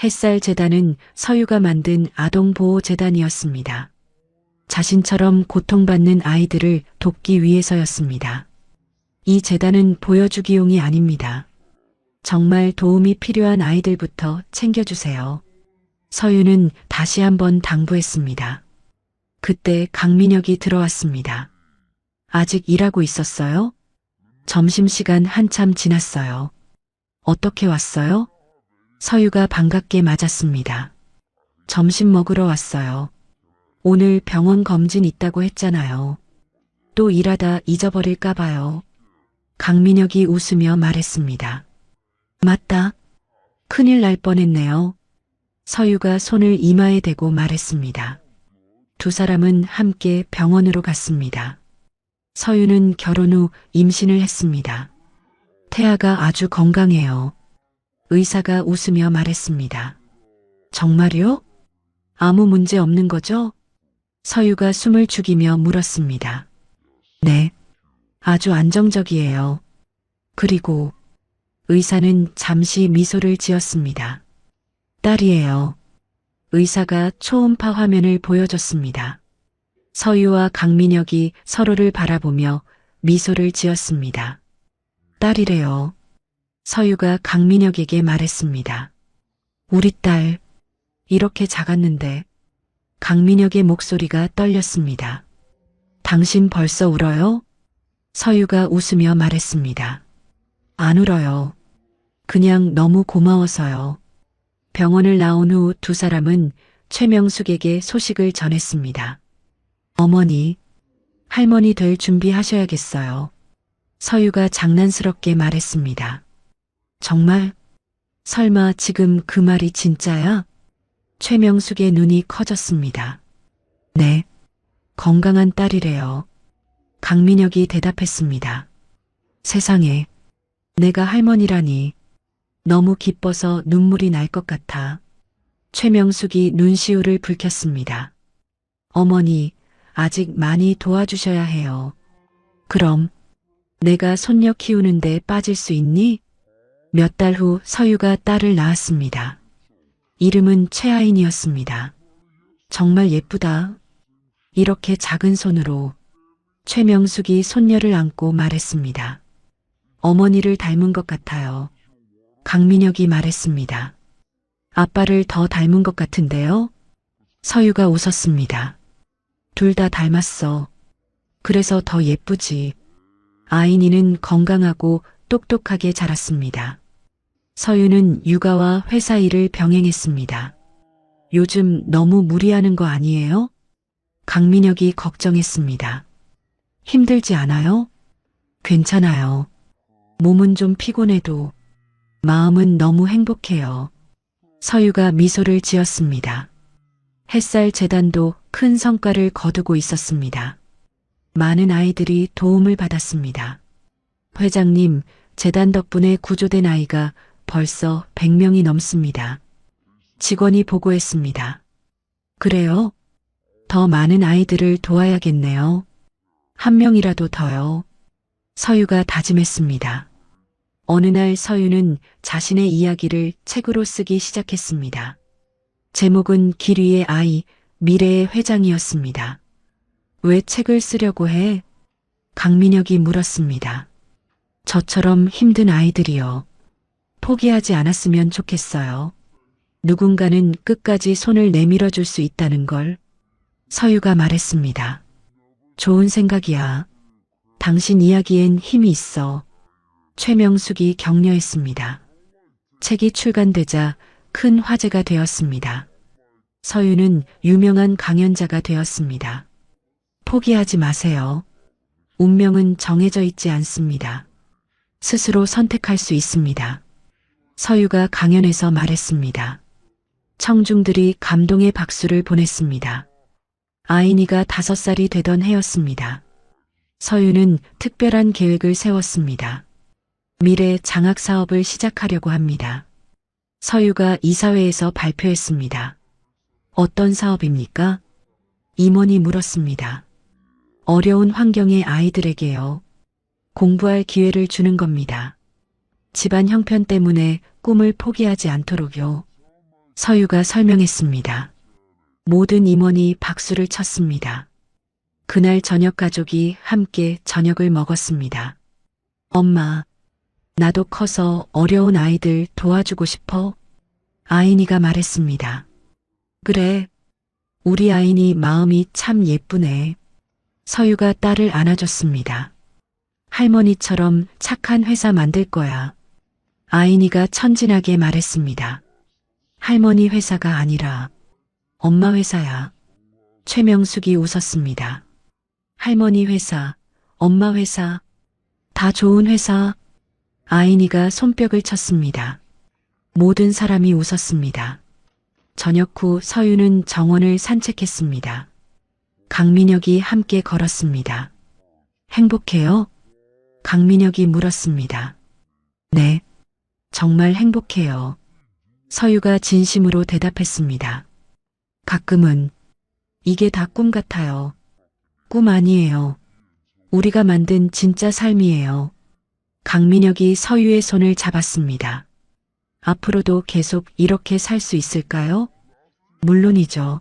햇살 재단은 서유가 만든 아동보호재단이었습니다. 자신처럼 고통받는 아이들을 돕기 위해서였습니다. 이 재단은 보여주기용이 아닙니다. 정말 도움이 필요한 아이들부터 챙겨주세요. 서유는 다시 한번 당부했습니다. 그때 강민혁이 들어왔습니다. 아직 일하고 있었어요? 점심시간 한참 지났어요. 어떻게 왔어요? 서유가 반갑게 맞았습니다. 점심 먹으러 왔어요. 오늘 병원 검진 있다고 했잖아요. 또 일하다 잊어버릴까 봐요. 강민혁이 웃으며 말했습니다. 맞다. 큰일 날 뻔했네요. 서유가 손을 이마에 대고 말했습니다. 두 사람은 함께 병원으로 갔습니다. 서유는 결혼 후 임신을 했습니다. 태아가 아주 건강해요. 의사가 웃으며 말했습니다. 정말요? 아무 문제 없는 거죠? 서유가 숨을 죽이며 물었습니다. 네, 아주 안정적이에요. 그리고 의사는 잠시 미소를 지었습니다. 딸이에요. 의사가 초음파 화면을 보여줬습니다. 서유와 강민혁이 서로를 바라보며 미소를 지었습니다. 딸이래요. 서유가 강민혁에게 말했습니다. 우리 딸, 이렇게 작았는데. 강민혁의 목소리가 떨렸습니다. 당신 벌써 울어요? 서유가 웃으며 말했습니다. 안 울어요. 그냥 너무 고마워서요. 병원을 나온 후 두 사람은 최명숙에게 소식을 전했습니다. 어머니, 할머니 될 준비하셔야겠어요. 서유가 장난스럽게 말했습니다. 정말? 설마 지금 그 말이 진짜야? 최명숙의 눈이 커졌습니다. 네, 건강한 딸이래요. 강민혁이 대답했습니다. 세상에, 내가 할머니라니. 너무 기뻐서 눈물이 날 것 같아. 최명숙이 눈시울을 붉혔습니다. 어머니, 아직 많이 도와주셔야 해요. 그럼, 내가 손녀 키우는데 빠질 수 있니? 몇 달 후 서유가 딸을 낳았습니다. 이름은 최아인이었습니다. 정말 예쁘다. 이렇게 작은 손으로 최명숙이 손녀를 안고 말했습니다. 어머니를 닮은 것 같아요. 강민혁이 말했습니다. 아빠를 더 닮은 것 같은데요? 서유가 웃었습니다. 둘 다 닮았어. 그래서 더 예쁘지. 아인이는 건강하고 똑똑하게 자랐습니다. 서유는 육아와 회사 일을 병행했습니다. 요즘 너무 무리하는 거 아니에요? 강민혁이 걱정했습니다. 힘들지 않아요? 괜찮아요. 몸은 좀 피곤해도 마음은 너무 행복해요. 서유가 미소를 지었습니다. 햇살 재단도 큰 성과를 거두고 있었습니다. 많은 아이들이 도움을 받았습니다. 회장님, 재단 덕분에 구조된 아이가 벌써 100명이 넘습니다. 직원이 보고했습니다. 그래요? 더 많은 아이들을 도와야겠네요. 한 명이라도 더요. 서유가 다짐했습니다. 어느 날 서유는 자신의 이야기를 책으로 쓰기 시작했습니다. 제목은 길 위의 아이, 미래의 회장이었습니다. 왜 책을 쓰려고 해? 강민혁이 물었습니다. 저처럼 힘든 아이들이요. 포기하지 않았으면 좋겠어요. 누군가는 끝까지 손을 내밀어 줄 수 있다는 걸. 서유가 말했습니다. 좋은 생각이야. 당신 이야기엔 힘이 있어. 최명숙이 격려했습니다. 책이 출간되자 큰 화제가 되었습니다. 서유는 유명한 강연자가 되었습니다. 포기하지 마세요. 운명은 정해져 있지 않습니다. 스스로 선택할 수 있습니다. 서유가 강연에서 말했습니다. 청중들이 감동의 박수를 보냈습니다. 아이니가 5살이 되던 해였습니다. 서유는 특별한 계획을 세웠습니다. 미래 장학 사업을 시작하려고 합니다. 서유가 이사회에서 발표했습니다. 어떤 사업입니까? 임원이 물었습니다. 어려운 환경의 아이들에게요. 공부할 기회를 주는 겁니다. 집안 형편 때문에 꿈을 포기하지 않도록요. 서유가 설명했습니다. 모든 임원이 박수를 쳤습니다. 그날 저녁 가족이 함께 저녁을 먹었습니다. 엄마, 나도 커서 어려운 아이들 도와주고 싶어. 아이니가 말했습니다. 그래, 우리 아이니 마음이 참 예쁘네. 서유가 딸을 안아줬습니다. 할머니처럼 착한 회사 만들 거야. 아이니가 천진하게 말했습니다. 할머니 회사가 아니라 엄마 회사야. 최명숙이 웃었습니다. 할머니 회사, 엄마 회사, 다 좋은 회사. 아이니가 손뼉을 쳤습니다. 모든 사람이 웃었습니다. 저녁 후 서유는 정원을 산책했습니다. 강민혁이 함께 걸었습니다. 행복해요? 강민혁이 물었습니다. 네, 정말 행복해요. 서유가 진심으로 대답했습니다. 가끔은 이게 다 꿈 같아요. 꿈 아니에요. 우리가 만든 진짜 삶이에요. 강민혁이 서유의 손을 잡았습니다. 앞으로도 계속 이렇게 살 수 있을까요? 물론이죠.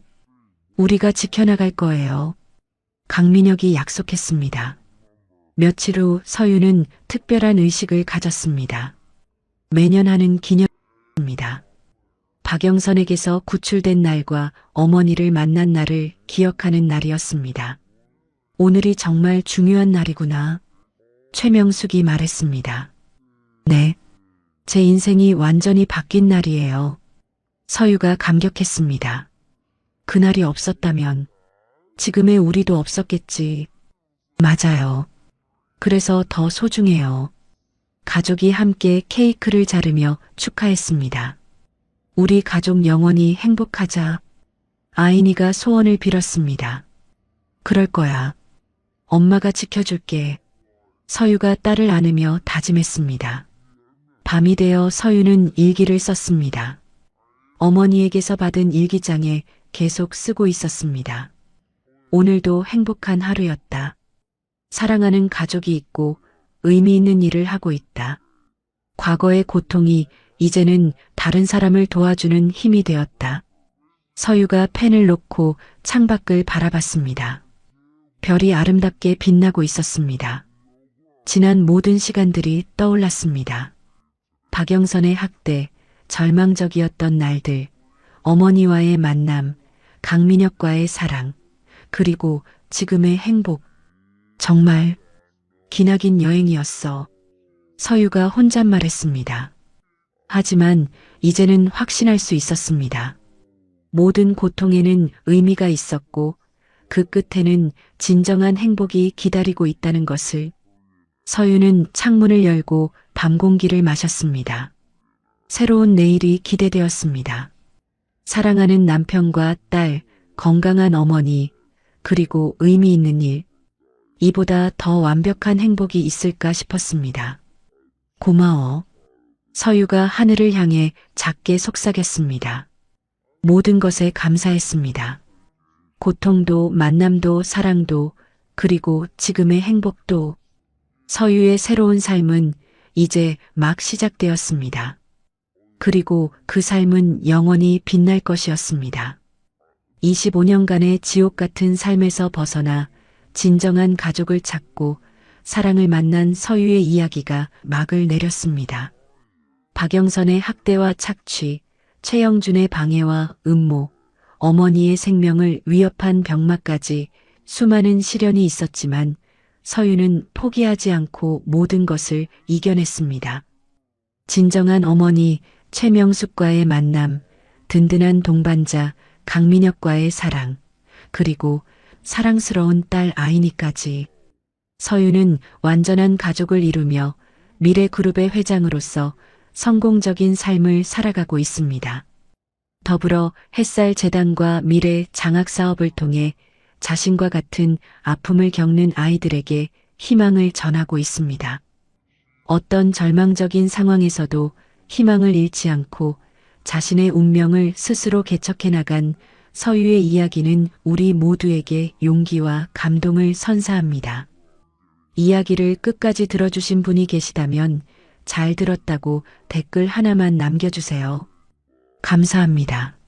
우리가 지켜나갈 거예요. 강민혁이 약속했습니다. 며칠 후 서유는 특별한 의식을 가졌습니다. 매년 하는 기념입니다. 박영선에게서 구출된 날과 어머니를 만난 날을 기억하는 날이었습니다. 오늘이 정말 중요한 날이구나. 최명숙이 말했습니다. 네, 제 인생이 완전히 바뀐 날이에요. 서유가 감격했습니다. 그날이 없었다면 지금의 우리도 없었겠지. 맞아요. 그래서 더 소중해요. 가족이 함께 케이크를 자르며 축하했습니다. 우리 가족 영원히 행복하자. 아이니가 소원을 빌었습니다. 그럴 거야. 엄마가 지켜줄게. 서유가 딸을 안으며 다짐했습니다. 밤이 되어 서유는 일기를 썼습니다. 어머니에게서 받은 일기장에 계속 쓰고 있었습니다. 오늘도 행복한 하루였다. 사랑하는 가족이 있고 의미 있는 일을 하고 있다. 과거의 고통이 이제는 다른 사람을 도와주는 힘이 되었다. 서유가 펜을 놓고 창밖을 바라봤습니다. 별이 아름답게 빛나고 있었습니다. 지난 모든 시간들이 떠올랐습니다. 박영선의 학대, 절망적이었던 날들, 어머니와의 만남, 강민혁과의 사랑, 그리고 지금의 행복. 정말 기나긴 여행이었어. 서유가 혼잣말했습니다. 하지만 이제는 확신할 수 있었습니다. 모든 고통에는 의미가 있었고 그 끝에는 진정한 행복이 기다리고 있다는 것을. 서유는 창문을 열고 밤 공기를 마셨습니다. 새로운 내일이 기대되었습니다. 사랑하는 남편과 딸, 건강한 어머니, 그리고 의미 있는 일. 이보다 더 완벽한 행복이 있을까 싶었습니다. 고마워. 서유가 하늘을 향해 작게 속삭였습니다. 모든 것에 감사했습니다. 고통도, 만남도, 사랑도, 그리고 지금의 행복도. 서유의 새로운 삶은 이제 막 시작되었습니다. 그리고 그 삶은 영원히 빛날 것이었습니다. 25년간의 지옥 같은 삶에서 벗어나 진정한 가족을 찾고 사랑을 만난 서유의 이야기가 막을 내렸습니다. 박영선의 학대와 착취, 최영준의 방해와 음모, 어머니의 생명을 위협한 병마까지 수많은 시련이 있었지만 서유는 포기하지 않고 모든 것을 이겨냈습니다. 진정한 어머니 최명숙과의 만남, 든든한 동반자 강민혁과의 사랑, 그리고 사랑스러운 딸 아이니까지. 서유는 완전한 가족을 이루며 미래그룹의 회장으로서 성공적인 삶을 살아가고 있습니다. 더불어 햇살재단과 미래 장학사업을 통해 자신과 같은 아픔을 겪는 아이들에게 희망을 전하고 있습니다. 어떤 절망적인 상황에서도 희망을 잃지 않고 자신의 운명을 스스로 개척해 나간 서유의 이야기는 우리 모두에게 용기와 감동을 선사합니다. 이야기를 끝까지 들어주신 분이 계시다면 잘 들었다고 댓글 하나만 남겨주세요. 감사합니다.